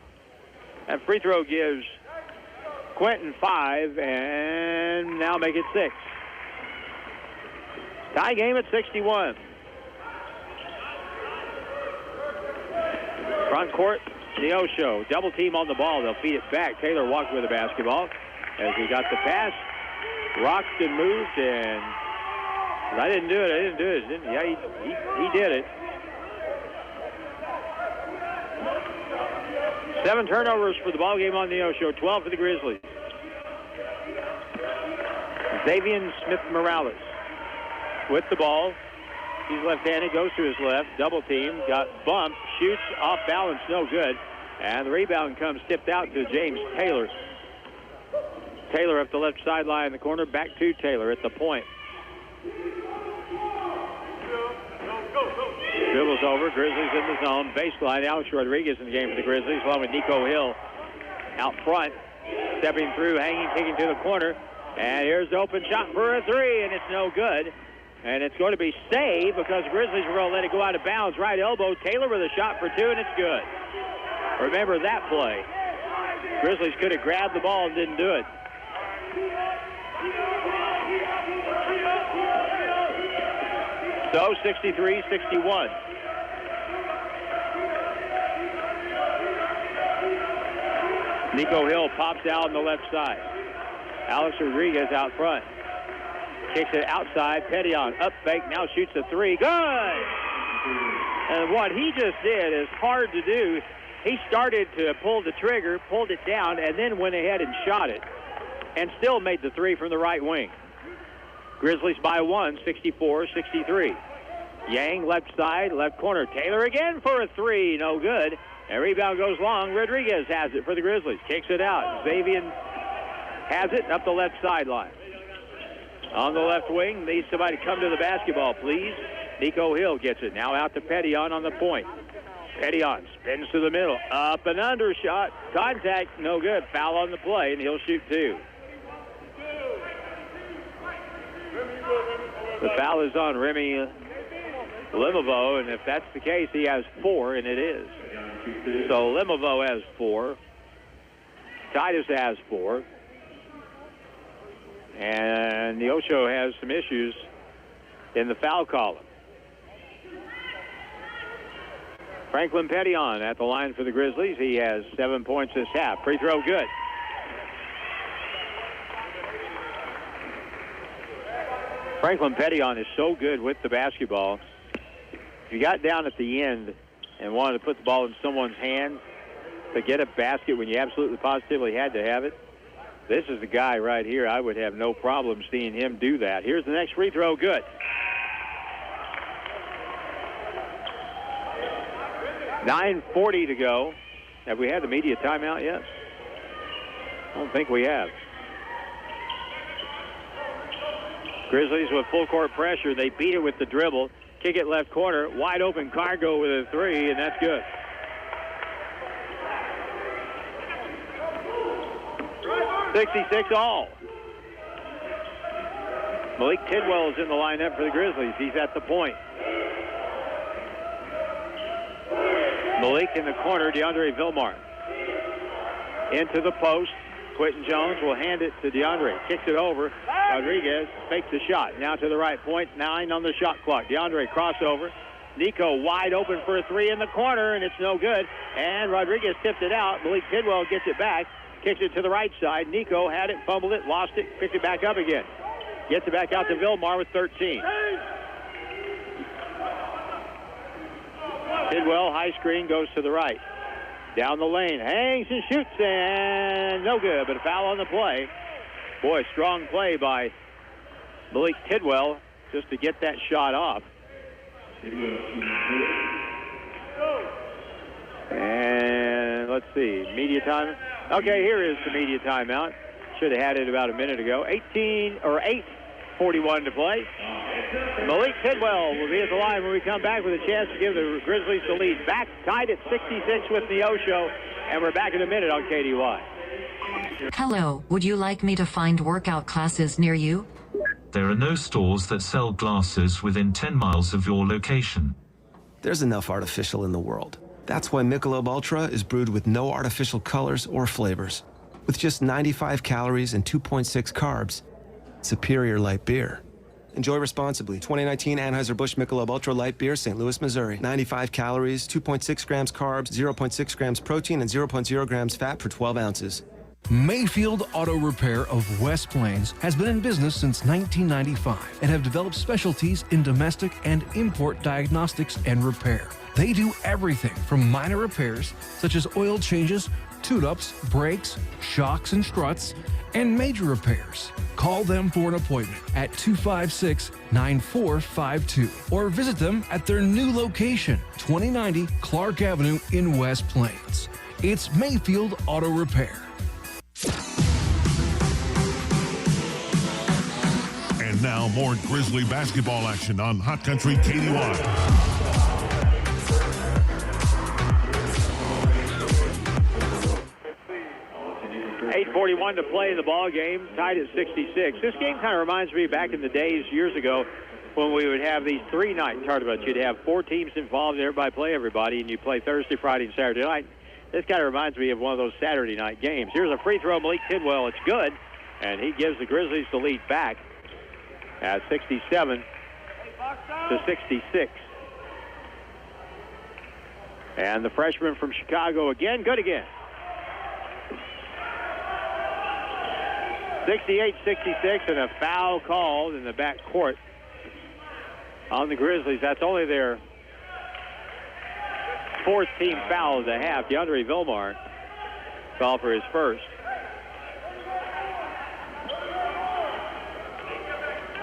That free throw gives Quentin 5, and now make it 6. Tie game at 61. Front court, the Osho. Double team on the ball. They'll feed it back. Taylor walked with the basketball as he got the pass. Rocked and moved, and I didn't do it. Yeah, he did it. 7 turnovers for the ball game on the Osho, 12 for the Grizzlies. Xavier Smith-Morales with the ball. He's left-handed, goes to his left, double team, got bumped, shoots off balance, no good. And the rebound comes tipped out to James Taylor. Taylor up the left sideline in the corner, back to Taylor at the point. Dribbles over, Grizzlies in the zone, baseline. Alex Rodriguez in the game for the Grizzlies, along with Nico Hill out front, stepping through, hanging, kicking to the corner. And here's the open shot for a 3, and it's no good. And it's going to be saved because the Grizzlies were going to let it go out of bounds. Right elbow, Taylor with a shot for 2, and it's good. Remember that play. Grizzlies could have grabbed the ball and didn't do it. So 63-61. Nico Hill pops out on the left side. Alex Rodriguez out front. Kicks it outside. Pettion up fake. Now shoots a 3. Good! And what he just did is hard to do. He started to pull the trigger, pulled it down, and then went ahead and shot it, and still made the three from the right wing. Grizzlies by one, 64-63. Yang, left side, left corner. Taylor again for a three, no good. And rebound goes long. Rodriguez has it for the Grizzlies. Kicks it out. Xavier has it up the left sideline. On the left wing, needs somebody to come to the basketball, please. Nico Hill gets it. Now out to Pettion on the point. Pettion spins to the middle. Up and under shot. Contact, no good. Foul on the play, and he'll shoot two. The foul is on Remy Limeveau, and if that's the case, he has four, and it is. So Limeveau has four. Titus has four. And Neosho has some issues in the foul column. Franklin Pettion at the line for the Grizzlies. He has 7 points this half. Free throw good. Franklin Pettion is so good with the basketball. If you got down at the end and wanted to put the ball in someone's hand to get a basket when you absolutely positively had to have it, this is the guy right here. I would have no problem seeing him do that. Here's the next free throw. Good. $9:40 to go. Have we had the media timeout yet? I don't think we have. Grizzlies with full court pressure. They beat it with the dribble. Kick it left corner. Wide open Cargo with a three, and that's good. $66 all. Malik Tidwell is in the lineup for the Grizzlies. He's at the point. Malik in the corner, DeAndre Vilmar. Into the post. Quentin Jones will hand it to DeAndre. Kicks it over. Rodriguez fakes the shot. Now to the right point. 9 on the shot clock. DeAndre crossover. Nico wide open for a three in the corner, and it's no good. And Rodriguez tipped it out. Malik Tidwell gets it back. Kicks it to the right side. Nico had it, fumbled it, lost it, picked it back up again. Gets it back out to Vilmar with 13. Tidwell, high screen, goes to the right. Down the lane, hangs and shoots, and no good, but a foul on the play. Boy, strong play by Malik Tidwell just to get that shot off. And let's see, media time. Okay, here is the media timeout. Should have had it about a minute ago. 8:41 to play. Malik Tidwell will be at the line when we come back with a chance to give the Grizzlies the lead. Back tied at 66 with Neosho, and we're back in a minute on KDY. Hello, would you like me to find workout classes near you? There are no stores that sell glasses within 10 miles of your location. There's enough artificial in the world. That's why Michelob Ultra is brewed with no artificial colors or flavors. With just 95 calories and 2.6 carbs, superior light beer. Enjoy responsibly. 2019 Anheuser-Busch Michelob Ultra Light Beer, St. Louis, Missouri. 95 calories, 2.6 grams carbs, 0.6 grams protein, and 0.0 grams fat per 12 ounces. Mayfield Auto Repair of West Plains has been in business since 1995 and have developed specialties in domestic and import diagnostics and repair. They do everything from minor repairs such as oil changes, tune-ups, brakes, shocks and struts, and major repairs. Call them for an appointment at 256-9452 or visit them at their new location, 2090 Clark Avenue in West Plains. It's Mayfield Auto Repair. And now more Grizzly basketball action on Hot Country KDY. .41 to play in the ball game, tied at 66. This game kind of reminds me back in the days years ago when we would have these three-night tournaments. You'd have 4 teams involved, and everybody play everybody, and you play Thursday, Friday, and Saturday night. This kind of reminds me of one of those Saturday night games. Here's a free throw, Malik Tidwell. It's good, and he gives the Grizzlies the lead back at 67 to 66. And the freshman from Chicago again, good again. 68-66, and a foul called in the back court on the Grizzlies. That's only their fourth team foul of the half. DeAndre Vilmar fouled for his first.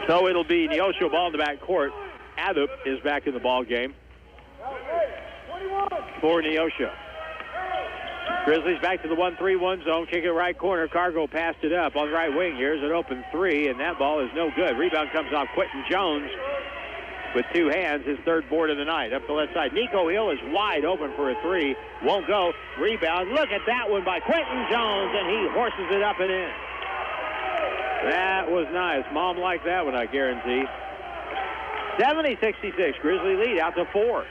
So it'll be Neosho ball in the back court. Adup is back in the ball game for Neosho. Grizzlies back to the 1-3-1 zone. Kick it right corner. Cargo passed it up on the right wing. Here's an open three, and that ball is no good. Rebound comes off Quentin Jones with two hands, his third board of the night. Up the left side, Nico Hill is wide open for a three. Won't go. Rebound. Look at that one by Quentin Jones, and he horses it up and in. That was nice. Mom liked that one, I guarantee. 70-66. Grizzly lead out to 4.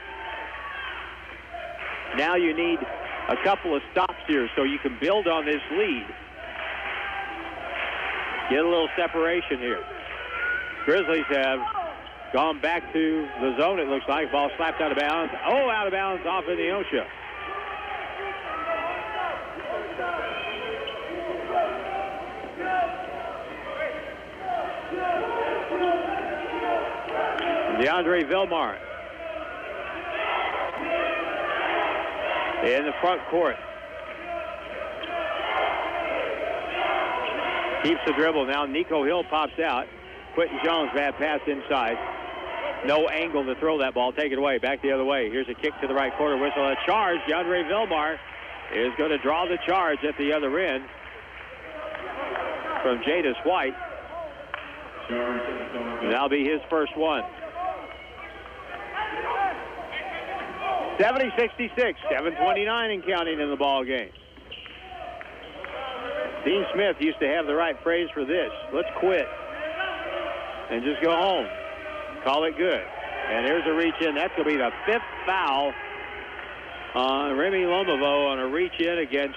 Now you need a couple of stops here so you can build on this lead. Get a little separation here. Grizzlies have gone back to the zone, it looks like. Ball slapped out of bounds. Oh, out of bounds off in Neosho. DeAndre Vilmar in the front court. Keeps the dribble now. Nico Hill pops out. Quentin Jones, bad pass inside. No angle to throw that ball. Take it away. Back the other way. Here's a kick to the right corner. Whistle, a charge. DeAndre Vilmar is going to draw the charge at the other end from Jadis White. That'll be his first one. 70-66, 7:29 and counting in the ball game. Dean Smith used to have the right phrase for this. Let's quit and just go home. Call it good. And there's a reach in. That's going to be the 5th foul on Remy Lomovo on a reach in against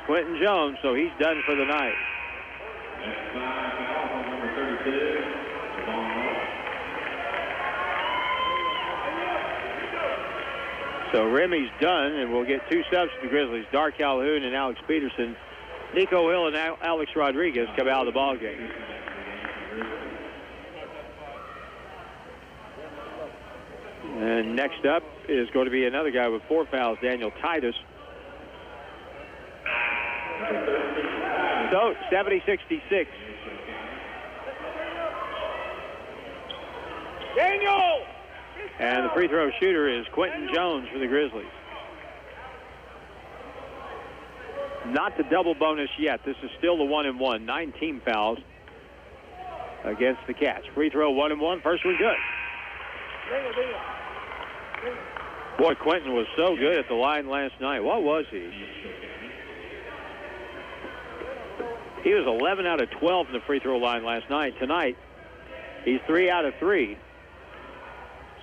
Quentin Jones. So he's done for the night. Number 32. So Remy's done, and we'll get 2 subs to the Grizzlies. Dar Calhoun and Alex Peterson. Nico Hill and Alex Rodriguez come out of the ball game. And next up is going to be another guy with 4 fouls, Daniel Titus. So 70-66. Daniel! And the free throw shooter is Quentin Jones for the Grizzlies. Not the double bonus yet. This is still the 1-and-1. 9 team fouls against the Cats. Free throw 1-and-1. First one good. Boy, Quentin was so good at the line last night. What was he? He was 11 out of 12 in the free throw line last night. Tonight, he's 3 out of 3.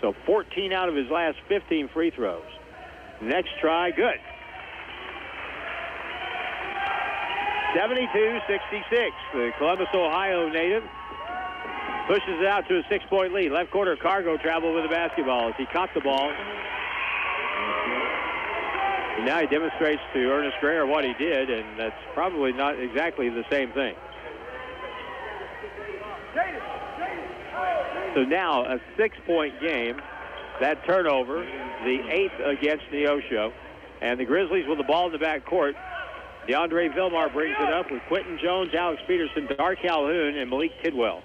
So 14 out of his last 15 free throws. Next try, good. 72-66. The Columbus, Ohio native pushes it out to a 6-point lead. Left corner, Cargo traveled with the basketball as he caught the ball. And now he demonstrates to Ernest Greer what he did, and that's probably not exactly the same thing. So now a 6-point game. That turnover, the 8th against Neosho. And the Grizzlies with the ball in the back court. DeAndre Vilmar brings it up with Quentin Jones, Alex Peterson, Dar Calhoun, and Malik Tidwell.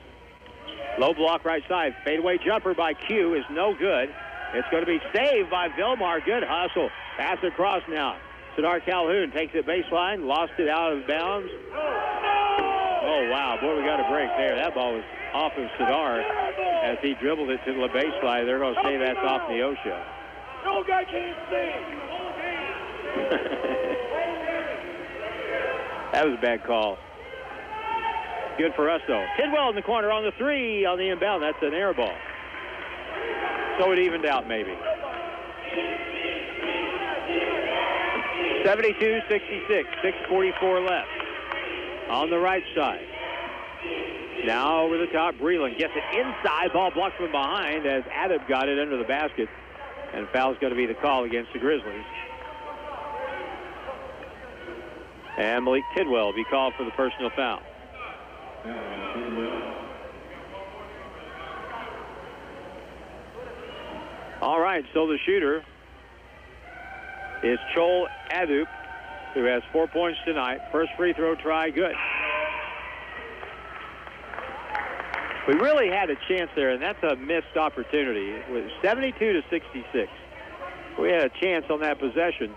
Low block right side. Fadeaway jumper by Q is no good. It's going to be saved by Vilmar. Good hustle. Pass across now. Dar Calhoun takes it baseline. Lost it out of bounds. Oh, wow. Boy, we got a break there. That ball was off of Sadar as he dribbled it to the baseline. They're going to say that's off Neosho. No guy can't see. That was a bad call. Good for us, though. Tidwell in the corner on the 3 on the inbound. That's an air ball. So it evened out, maybe. 72-66. 6:44 left. On the right side. Now over the top, Breland gets it inside. Ball blocked from behind as Adup got it under the basket. And foul's going to be the call against the Grizzlies. And Malik Tidwell will be called for the personal foul. All right, so the shooter is Chol Adup, who has 4 points tonight. First free throw try, good. We really had a chance there, and that's a missed opportunity. It was 72-66. We had a chance on that possession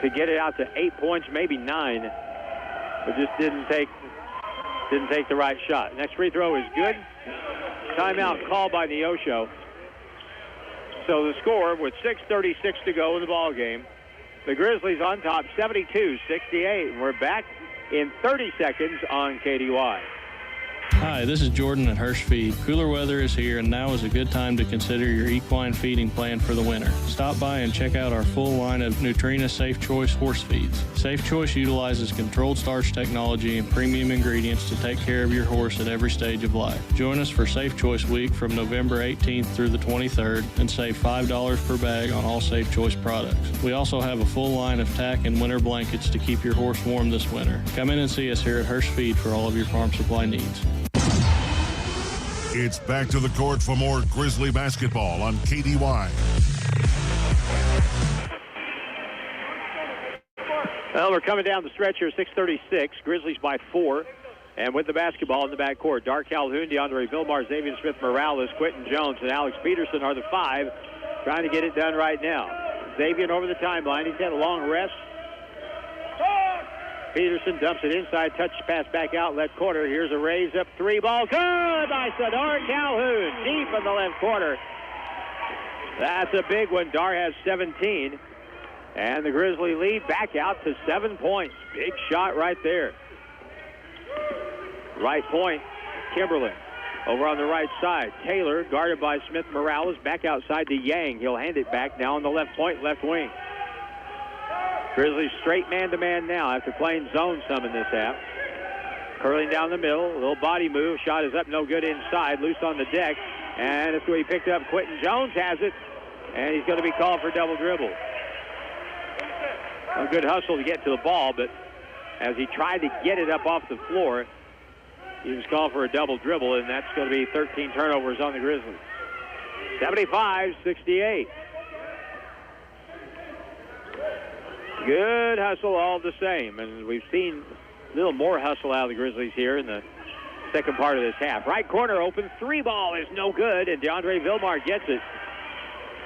to get it out to 8 points, maybe 9, but just didn't take the right shot. Next free throw is good. Timeout called by Neosho. So the score with 6:36 to go in the ball game. The Grizzlies on top, 72-68. We're back in 30 seconds on KDY. Hi, this is Jordan at Hirsch Feed. Cooler weather is here, and now is a good time to consider your equine feeding plan for the winter. Stop by and check out our full line of Nutrena Safe Choice horse feeds. Safe Choice utilizes controlled starch technology and premium ingredients to take care of your horse at every stage of life. Join us for Safe Choice Week from November 18th through the 23rd and save $5 per bag on all Safe Choice products. We also have a full line of tack and winter blankets to keep your horse warm this winter. Come in and see us here at Hirsch Feed for all of your farm supply needs. It's back to the court for more Grizzly basketball on KDY. Well, we're coming down the stretch here, 6:36. Grizzlies by 4. And with the basketball in the backcourt, Dark Calhoun, DeAndre Vilmar, Xavier Smith-Morales, Quentin Jones, and Alex Peterson are the 5, trying to get it done right now. Xavier over the timeline. He's had a long rest. Peterson dumps it inside, touch pass back out, left corner. Here's a raise up 3 ball. Good by Sadar Calhoun, deep in the left corner. That's a big one. Dar has 17. And the Grizzly lead back out to 7 points. Big shot right there. Right point, Kimberlin. Over on the right side, Taylor guarded by Smith-Morales. Back outside to Yang. He'll hand it back now on the left point, left wing. Grizzlies straight man-to-man now after playing zone some in this half. Curling down the middle, a little body move. Shot is up, no good inside. Loose on the deck. And that's where he picked up. Quentin Jones has it. And he's going to be called for double dribble. A good hustle to get to the ball, but as he tried to get it up off the floor, he was called for a double dribble, and that's going to be 13 turnovers on the Grizzlies. 75-68. Good hustle all the same, and we've seen a little more hustle out of the Grizzlies here in the second part of this half. Right corner open, 3 ball is no good, and DeAndre Vilmar gets it.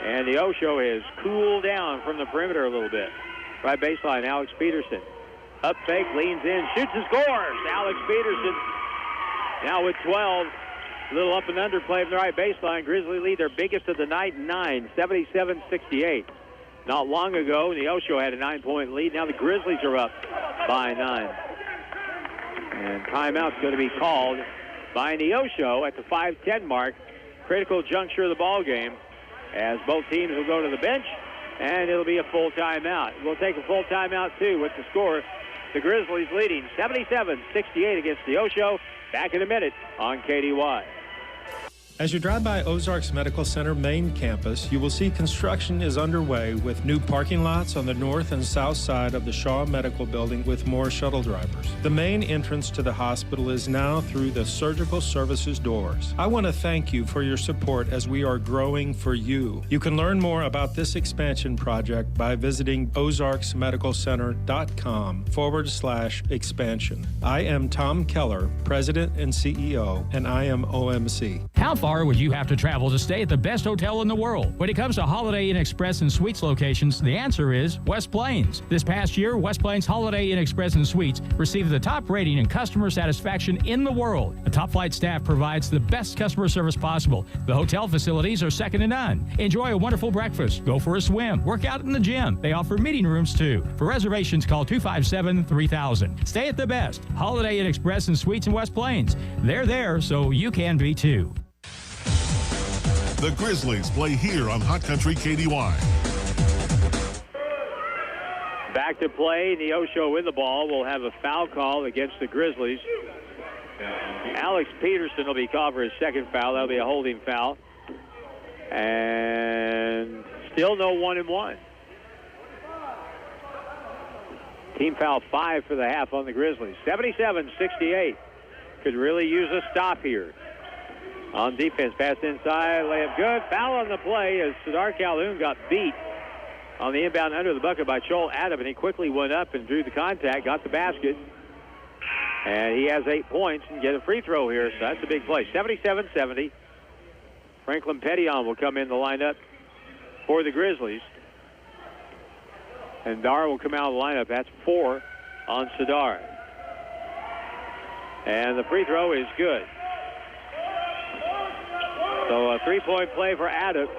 And the Osho has cooled down from the perimeter a little bit. Right baseline, Alex Peterson. Up fake, leans in, shoots and scores. Alex Peterson now with 12. A little up and under play from the right baseline. Grizzly lead their biggest of the night, 9, 77-68. Not long ago, the Osho had a 9-point lead. Now the Grizzlies are up by 9. And timeout's going to be called by Neosho at the 5:10 mark. Critical juncture of the ball game, as both teams will go to the bench, and it'll be a full timeout. We'll take a full timeout, too, with the score. The Grizzlies leading 77-68 against the Osho. Back in a minute on KDY. As you drive by Ozarks Medical Center main campus, you will see construction is underway with new parking lots on the north and south side of the Shaw Medical Building with more shuttle drivers. The main entrance to the hospital is now through the surgical services doors. I want to thank you for your support as we are growing for you. You can learn more about this expansion project by visiting ozarksmedicalcenter.com/expansion. I am Tom Keller, President and CEO, and I am OMC. How far would you have to travel to stay at the best hotel in the world? When it comes to Holiday Inn Express and Suites locations, the answer is West Plains. This past year, West Plains Holiday Inn Express and Suites received the top rating in customer satisfaction in the world. The top flight staff provides the best customer service possible. The hotel facilities are second to none. Enjoy a wonderful breakfast, go for a swim, work out in the gym. They offer meeting rooms too. For reservations, call 257-3000. Stay at the best Holiday Inn Express and Suites in West Plains. They're there so you can be too. The Grizzlies play here on Hot Country KDY. Back to play. Neosho with the ball will have a foul call against the Grizzlies. Alex Peterson will be called for his second foul. That'll be a holding foul. And still no 1-and-1. Team foul 5 for the half on the Grizzlies. 77-68. Could really use a stop here. On defense, pass inside, layup good. Foul on the play as Sadar Calhoun got beat on the inbound under the bucket by Joel Adam, and he quickly went up and drew the contact, got the basket. And he has 8 points and get a free throw here, so that's a big play. 77-70. Franklin Pettyon will come in the lineup for the Grizzlies. And Dar will come out of the lineup. That's 4 on Sadar. And the free throw is good. So a 3-point play for Addis.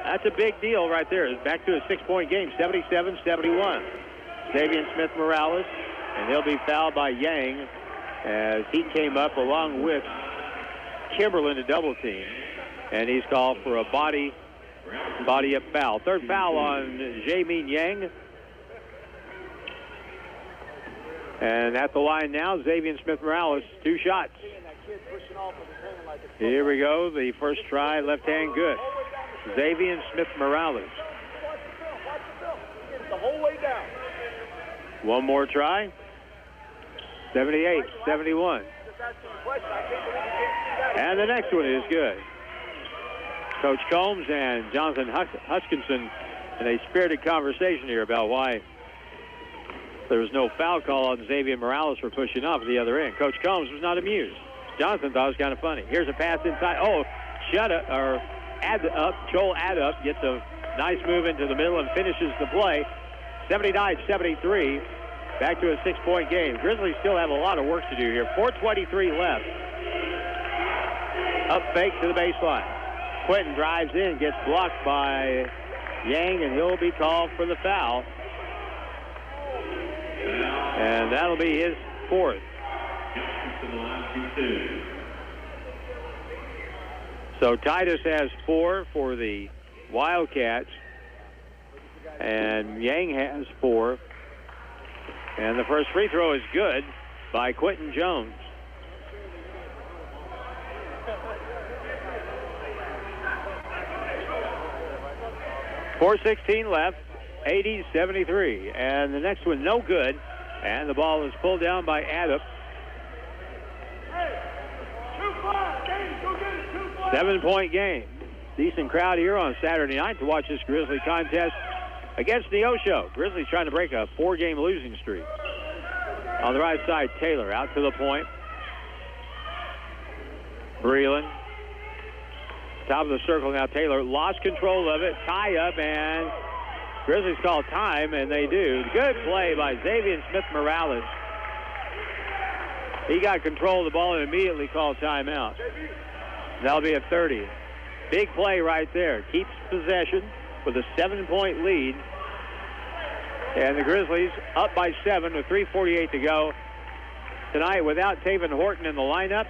That's a big deal right there. It's back to a 6-point game, 77-71. Xavier Smith-Morales, and he'll be fouled by Yang as he came up along with Kimberlin to double team. And he's called for a body up foul. Third foul on Jaemin Yang. And at the line now, Xavier Smith-Morales, 2 shots. Here we go. The first try, left hand, good. Xavier Smith-Morales. One more try. 78-71. And the next one is good. Coach Combs and Jonathan Huskinson in a spirited conversation here about why there was no foul call on Xavier Morales for pushing off at the other end. Coach Combs was not amused. Jonathan thought it was kind of funny. Here's a pass inside. Oh, Joel Adup gets a nice move into the middle and finishes the play. 79-73. Back to a 6-point game. Grizzlies still have a lot of work to do here. 4:23 left. Up fake to the baseline. Quentin drives in, gets blocked by Yang, and he'll be called for the foul. And that'll be his 4th. So Titus has 4 for the Wildcats, and Yang has 4. And the first free throw is good by Quentin Jones. .416 left, 80-73. And the next one, no good. And the ball is pulled down by Adup. 7-point game. Decent crowd here on Saturday night to watch this Grizzly contest against Neosho. Grizzlies trying to break a 4-game losing streak. On the right side, Taylor out to the point. Breland. Top of the circle now, Taylor lost control of it. Tie up, and Grizzlies call time, and they do. Good play by Xavier Smith-Morales. He got control of the ball and immediately called timeout. That'll be a 30. Big play right there. Keeps possession with a 7-point lead. And the Grizzlies up by 7 with 3:48 to go. Tonight without Taven Horton in the lineup.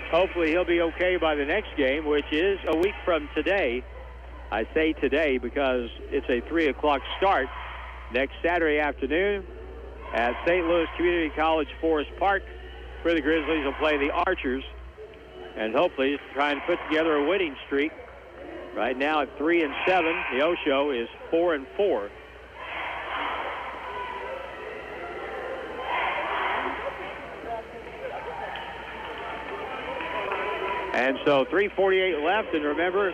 Hopefully he'll be okay by the next game, which is a week from today. I say today because it's a 3 o'clock start next Saturday afternoon at St. Louis Community College Forest Park, where the Grizzlies will play the Archers and hopefully try and put together a winning streak. Right now at 3-7, the Osho is 4-4. And so 3:48 left, and remember,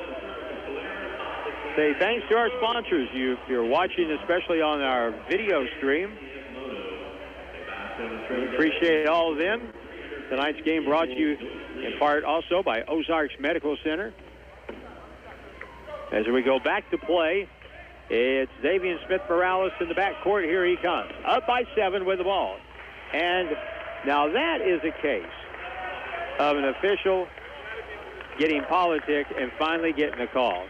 say thanks to our sponsors. If you're watching, especially on our video stream, we appreciate all of them. Tonight's game brought to you in part also by Ozarks Medical Center. As we go back to play, it's Xavier Smith-Morales in the backcourt. Here he comes, up by 7 with the ball. And now that is a case of an official getting politic and finally getting a call.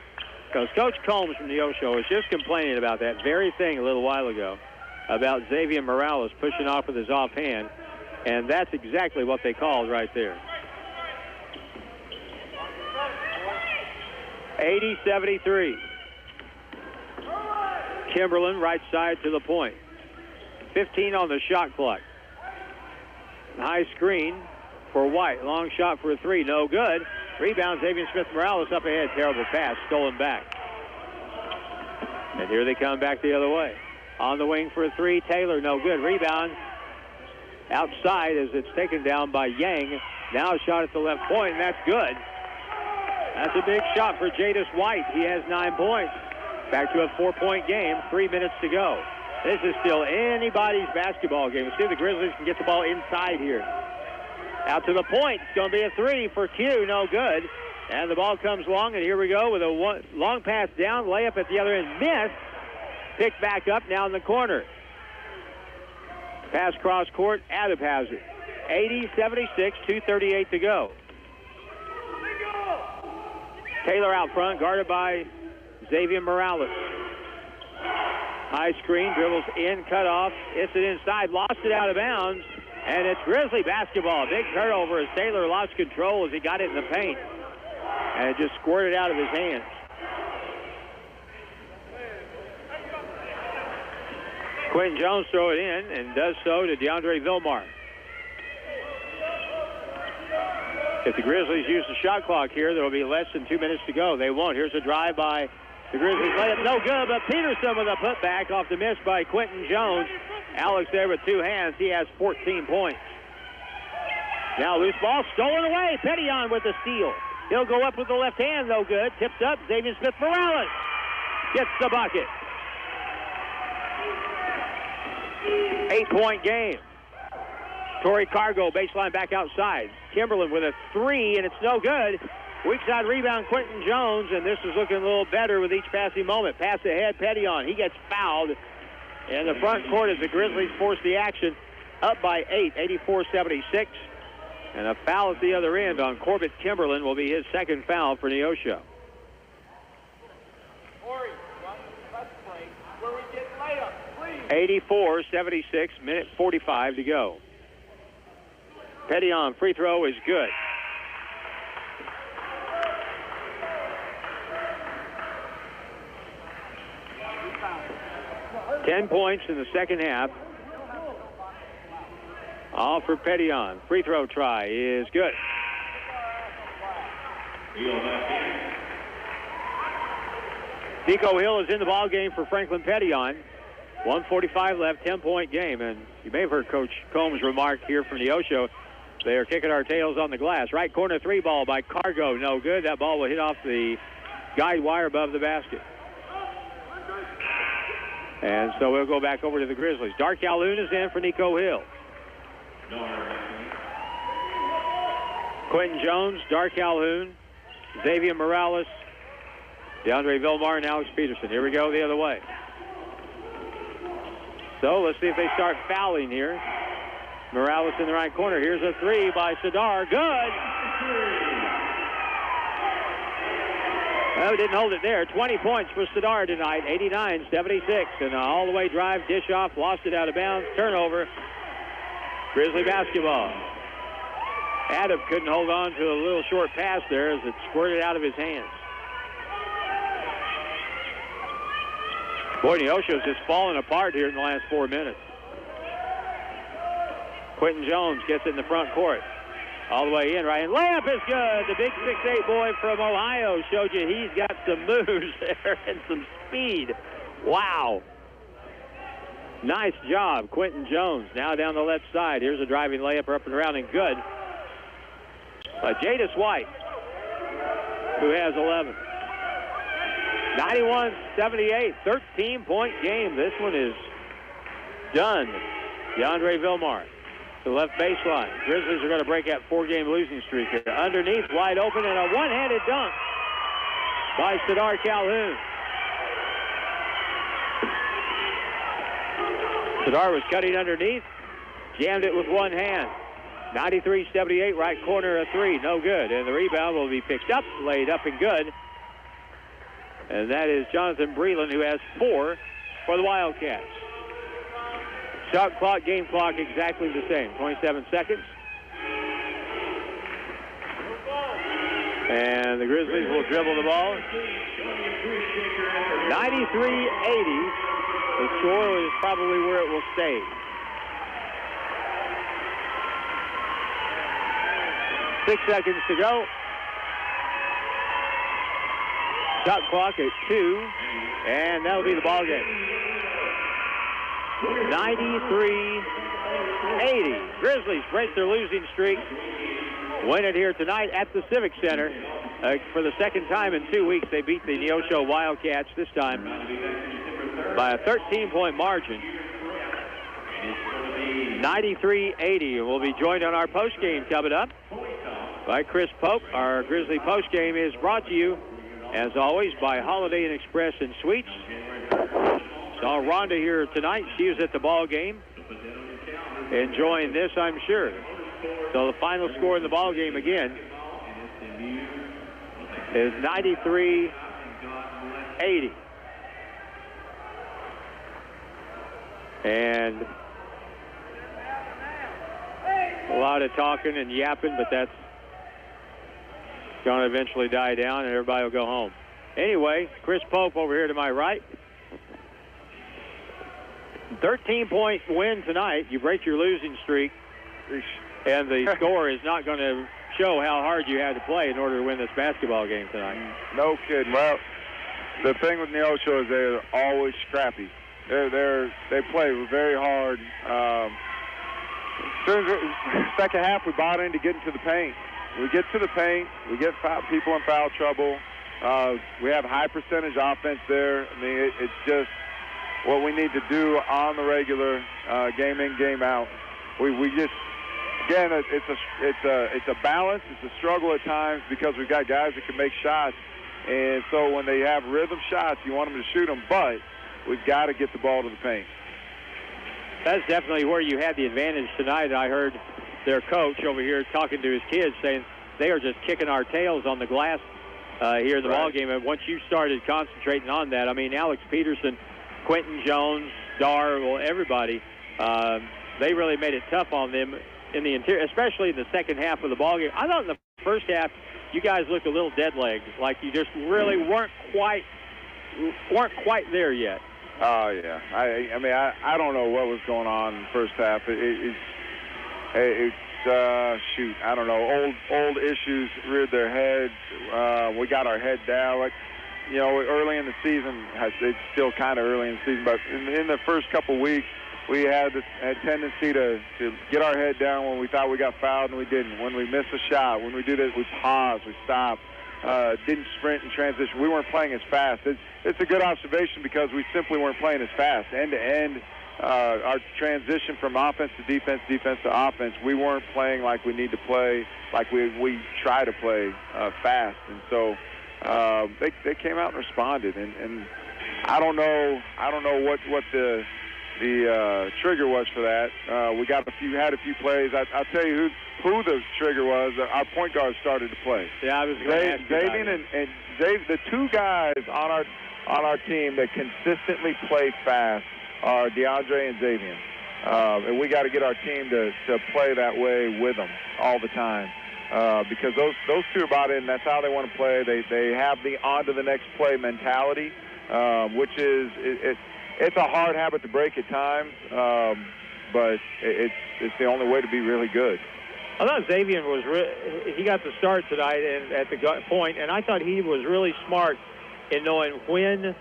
Because Coach Combs from the Osho was just complaining about that very thing a little while ago about Xavier Morales pushing off with his offhand, and that's exactly what they called right there. 80-73. Kimberlin right side to the point. 15 on the shot clock. High screen for White. Long shot for a 3. No good. Rebound, Xavier Smith-Morales up ahead. Terrible pass. Stolen back. And here they come back the other way. On the wing for a 3. Taylor, no good. Rebound outside as it's taken down by Yang. Now a shot at the left point, and that's good. That's a big shot for Jadis White. He has 9 points. Back to a 4-point game, 3 minutes to go. This is still anybody's basketball game. Let's see if the Grizzlies can get the ball inside here. Out to the point. It's going to be a 3 for Q. No good. And the ball comes long, and here we go with a long pass down. Layup at the other end. Missed. Picked back up now in the corner. Pass cross court. Adab has it. 80-76, 2:38 to go. Taylor out front, guarded by Xavier Morales. High screen, dribbles in, cut off. Hits it inside, lost it out of bounds. And it's Grizzly basketball. Big turnover as Taylor lost control as he got it in the paint. And it just squirted out of his hands. Quentin Jones throw it in and does so to DeAndre Vilmar. If the Grizzlies use the shot clock here, there will be less than 2 minutes to go. They won't. Here's a drive by the Grizzlies. Layup no good, but Peterson with a putback off the miss by Quentin Jones. Alex there with 2 hands. He has 14 points. Now loose ball stolen away. Pettion with the steal. He'll go up with the left hand, no good. Tipped up. Xavier Smith-Morales gets the bucket. 8-point game. Torrey Cargo, baseline back outside. Kimberlin with a 3, and it's no good. Weak side rebound, Quentin Jones, and this is looking a little better with each passing moment. Pass ahead, Pettion. He gets fouled. In the front court as the Grizzlies force the action. Up by 8, 84-76. And a foul at the other end on Corbett Kimberlin will be his second foul for Neosho. 84-76, minute 45 to go. Pettion free throw is good. Ten points in the second half. All for Pettion. Free throw try is good. Nico Hill is in the ball game for Franklin Pettion. 1:45 left, 10-point game. And you may have heard Coach Combs' remark here from Neosho. They are kicking our tails on the glass. Right corner 3 ball by Cargo. No good. That ball will hit off the guide wire above the basket. And so we'll go back over to the Grizzlies. Dark Calhoun is in for Nico Hill. Quentin Jones, Dark Calhoun, Xavier Morales, DeAndre Vilmar, and Alex Peterson. Here we go the other way. So let's see if they start fouling here. Morales in the right corner. Here's a 3 by Sadar. Good. Oh, didn't hold it there. 20 points for Sadar tonight. 89-76. And an all-the-way drive, dish off, lost it out of bounds. Turnover. Grizzly basketball. Adam couldn't hold on to a little short pass there as it squirted out of his hands. Boy, Neosho's just falling apart here in the last 4 minutes. Quentin Jones gets it in the front court. All the way in, right? And layup is good. The big 6'8" boy from Ohio showed you he's got some moves there and some speed. Wow. Nice job, Quentin Jones. Now down the left side. Here's a driving layup up and around and good. Jadis White, who has 11. 91-78, 13-point game. This one is done. DeAndre Vilmar to the left baseline. Grizzlies are going to break that 4-game losing streak here. Underneath, wide open, and a one-handed dunk by Sadar Calhoun. Sadar was cutting underneath, jammed it with one hand. 93-78, right corner, a 3, no good. And the rebound will be picked up, laid up and good. And that is Jonathan Breland, who has 4 for the Wildcats. Shot clock, game clock, exactly the same. 27 seconds. And the Grizzlies will dribble the ball. 93-80. The score is probably where it will stay. Six seconds to go. Shot clock at 2, and that'll be the ball game. 93-80. Grizzlies break their losing streak. Win it here tonight at the Civic Center. For the second time in 2 weeks, they beat the Neosho Wildcats, this time by a 13-point margin, 93-80. We'll be joined on our postgame coming up by Chris Pope. Our Grizzly postgame is brought to you, as always, by Holiday Inn Express and Suites. Saw Rhonda here tonight. She was at the ball game, enjoying this, I'm sure. So the final score in the ball game again is 93-80. And a lot of talking and yapping, but that's going to eventually die down and everybody will go home. Anyway, Chris Pope over here to my right. 13-point win tonight. You break your losing streak, and the score is not going to show how hard you had to play in order to win this basketball game tonight. No kidding. Well, the thing with Neosho is they're always scrappy. They play very hard. Second half, we bought into getting to the paint. We get to the paint, we get people in foul trouble. We have high percentage offense there. I mean, it's just what we need to do on the regular, game in, game out. We just, again, it's a balance. It's a struggle at times because we've got guys that can make shots, and so when they have rhythm shots, you want them to shoot them, but we've got to get the ball to the paint. That's definitely where you had the advantage tonight. I heard their coach over here talking to his kids saying they are just kicking our tails on the glass here in the ball game. And once you started concentrating on that, I mean, Alex Peterson, Quentin Jones, Dar, well, everybody, they really made it tough on them in the interior, especially in the second half of the ball game. I thought in the first half you guys looked a little dead-legged, like you just really weren't quite there yet. Oh, yeah. I mean, I don't know what was going on in the first half. Shoot, I don't know. Old issues reared their heads. We got our head down. Like, you know, early in the season, it's still kind of early in the season, but in the first couple weeks, we had a tendency to get our head down when we thought we got fouled and we didn't. When we missed a shot, when we do this, we pause, we stop. Didn't sprint and transition. We weren't playing as fast. It's a good observation because we simply weren't playing as fast. End to end, our transition from offense to defense, defense to offense, we weren't playing like we need to play, like we try to play fast. And so they came out and responded. And I don't know what the trigger was for that. We had a few plays. I'll tell you who the trigger was. Our point guard started to play. Yeah, I was going to ask you about Xavier and Dave, the two guys on our team that consistently play fast are DeAndre and Xavier. And we got to get our team to play that way with them all the time. Because those two are bought in. That's how they want to play. They have the on to the next play mentality, which is it's a hard habit to break at times, but it's the only way to be really good. I thought Xavier he got the start tonight and at the point, and I thought he was really smart in knowing when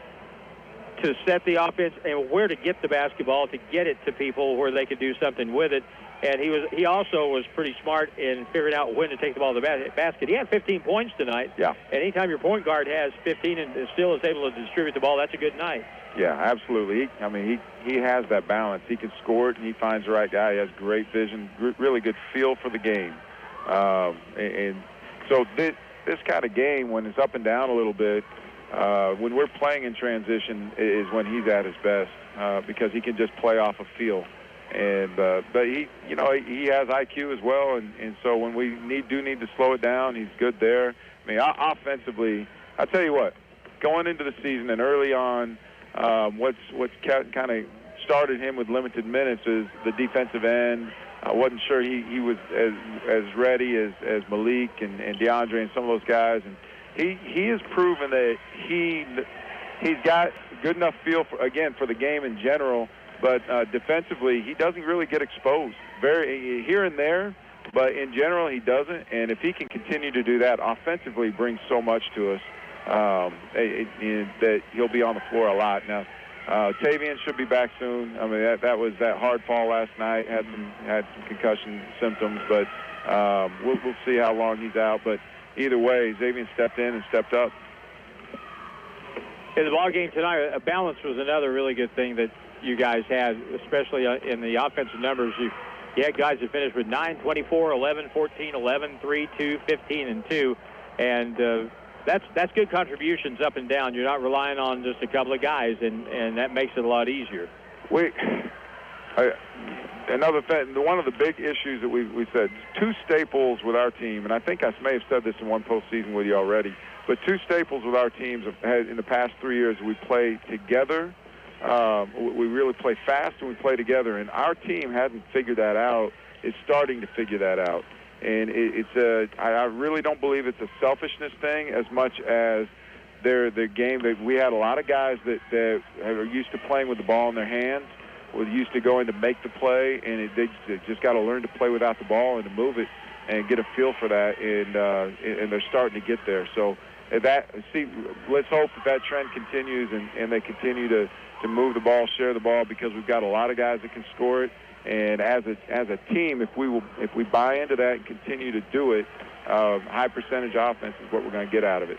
to set the offense and where to get the basketball to get it to people where they could do something with it. And he also was pretty smart in figuring out when to take the ball to the basket. He had 15 points tonight. Yeah. And anytime your point guard has 15 and still is able to distribute the ball, that's a good night. Yeah, absolutely. He has that balance. He can score it, and he finds the right guy. He has great vision, really good feel for the game. And so this kind of game, when it's up and down a little bit, when we're playing in transition, is when he's at his best because he can just play off a feel. And but he has IQ as well, and so when we do need to slow it down, he's good there. I mean, offensively, I'll tell you what, going into the season and early on, what's kind of started him with limited minutes is the defensive end. I wasn't sure he was as ready as Malik and DeAndre and some of those guys, and he has proven that he's got good enough feel for the game in general. But defensively, he doesn't really get exposed very here and there, but in general, he doesn't. And if he can continue to do that, offensively brings so much to us that he'll be on the floor a lot. Now, Tavian should be back soon. I mean, that was that hard fall last night. Had some concussion symptoms, but we'll see how long he's out. But either way, Xavier stepped in and stepped up. In the ball game tonight, balance was another really good thing that you guys had, especially in the offensive numbers. You had guys that finished with 9, 24, 11, 14, 11, 3, 2, 15, and 2. And that's good contributions up and down. You're not relying on just a couple of guys, and that makes it a lot easier. Another thing, one of the big issues that we said, two staples with our team, and I think I may have said this in one postseason with you already, but two staples with our teams have had in the past 3 years. We play together. We really play fast and we play together, and our team hasn't figured that out. It's starting to figure that out, and I really don't believe it's a selfishness thing as much as their game. We had a lot of guys that are used to playing with the ball in their hands, were used to going to make the play, and they just got to learn to play without the ball and to move it and get a feel for that, and they're starting to get there. So let's hope that trend continues and they continue to move the ball, share the ball, because we've got a lot of guys that can score it. And as a team, if we buy into that and continue to do it, high percentage offense is what we're going to get out of it.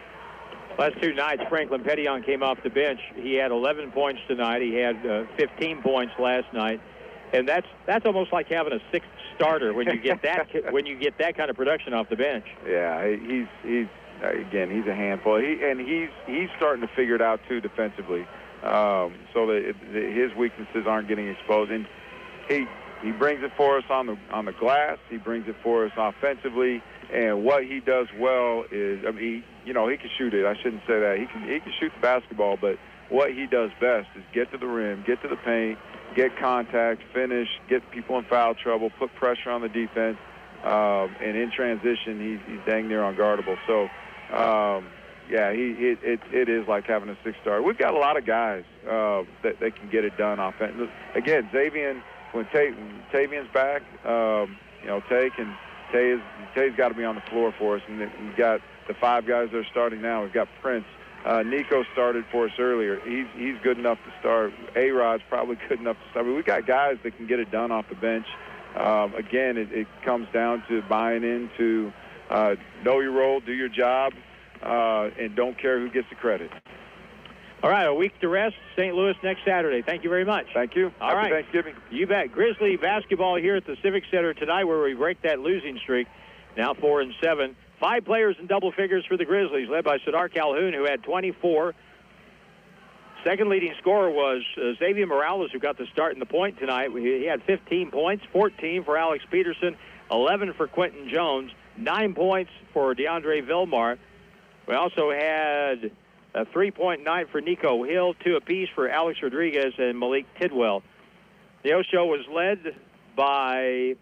Last two nights, Franklin Petillon came off the bench. He had 11 points tonight. He had 15 points last night, and that's almost like having a sixth starter when you get that kind of production off the bench. Yeah, he's a handful. He's starting to figure it out too defensively, so that his weaknesses aren't getting exposed. And he brings it for us on the glass. He brings it for us offensively. And what he does well is, he can shoot it. I shouldn't say that. He can shoot the basketball, but what he does best is get to the rim, get to the paint, get contact, finish, get people in foul trouble, put pressure on the defense, and in transition, he's dang near unguardable. So, it is like having a six-star. We've got a lot of guys that can get it done offensively. Again, Xavier, when Tavian's back, Tay's got to be on the floor for us, and we've got the five guys that are starting now. We've got Prince. Nico started for us earlier. He's good enough to start. A-Rod's probably good enough to start. We've got guys that can get it done off the bench. Again, it comes down to buying into know your role, do your job, and don't care who gets the credit. All right, a week to rest. St. Louis next Saturday. Thank you very much. Thank you. Happy Thanksgiving. You bet. Grizzly basketball here at the Civic Center tonight, where we break that losing streak. Now 4-7. 5 players in double figures for the Grizzlies, led by Sadar Calhoun, who had 24. Second leading scorer was Xavier Morales, who got the start in the point tonight. He had 15 points, 14 for Alex Peterson, 11 for Quentin Jones, 9 points for DeAndre Vilmar. We also had a 3-point night for Nico Hill, 2 apiece for Alex Rodriguez and Malik Tidwell. The O-Show was led by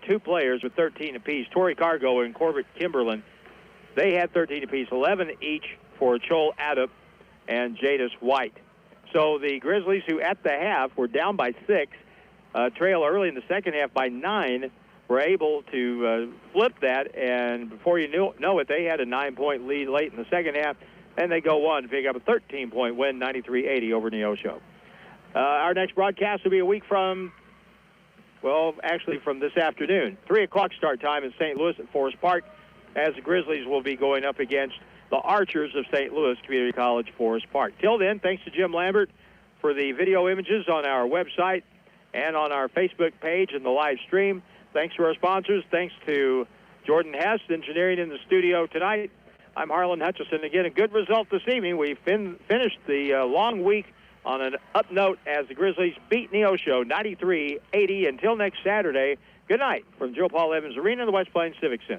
2 players with 13 apiece, Torrey Cargo and Corbett Kimberlin. They had 13 apiece, 11 each for Chol Adup and Jadis White. So the Grizzlies, who at the half were down by 6, trail early in the second half by 9, were able to flip that, and before you know it, they had a 9-point lead late in the second half, and they go on to pick up a 13-point win, 93-80 over Neosho. Our next broadcast will be a week from, from this afternoon. 3 o'clock start time in St. Louis at Forest Park, as the Grizzlies will be going up against the Archers of St. Louis Community College, Forest Park. Till then, thanks to Jim Lambert for the video images on our website and on our Facebook page and the live stream. Thanks to our sponsors. Thanks to Jordan Hess, engineering in the studio tonight. I'm Harlan Hutchison. Again, a good result this evening. We finished the long week on an up note as the Grizzlies beat Neosho 93-80. Until next Saturday, good night from Joe Paul Evans Arena in the West Plains Civic Center.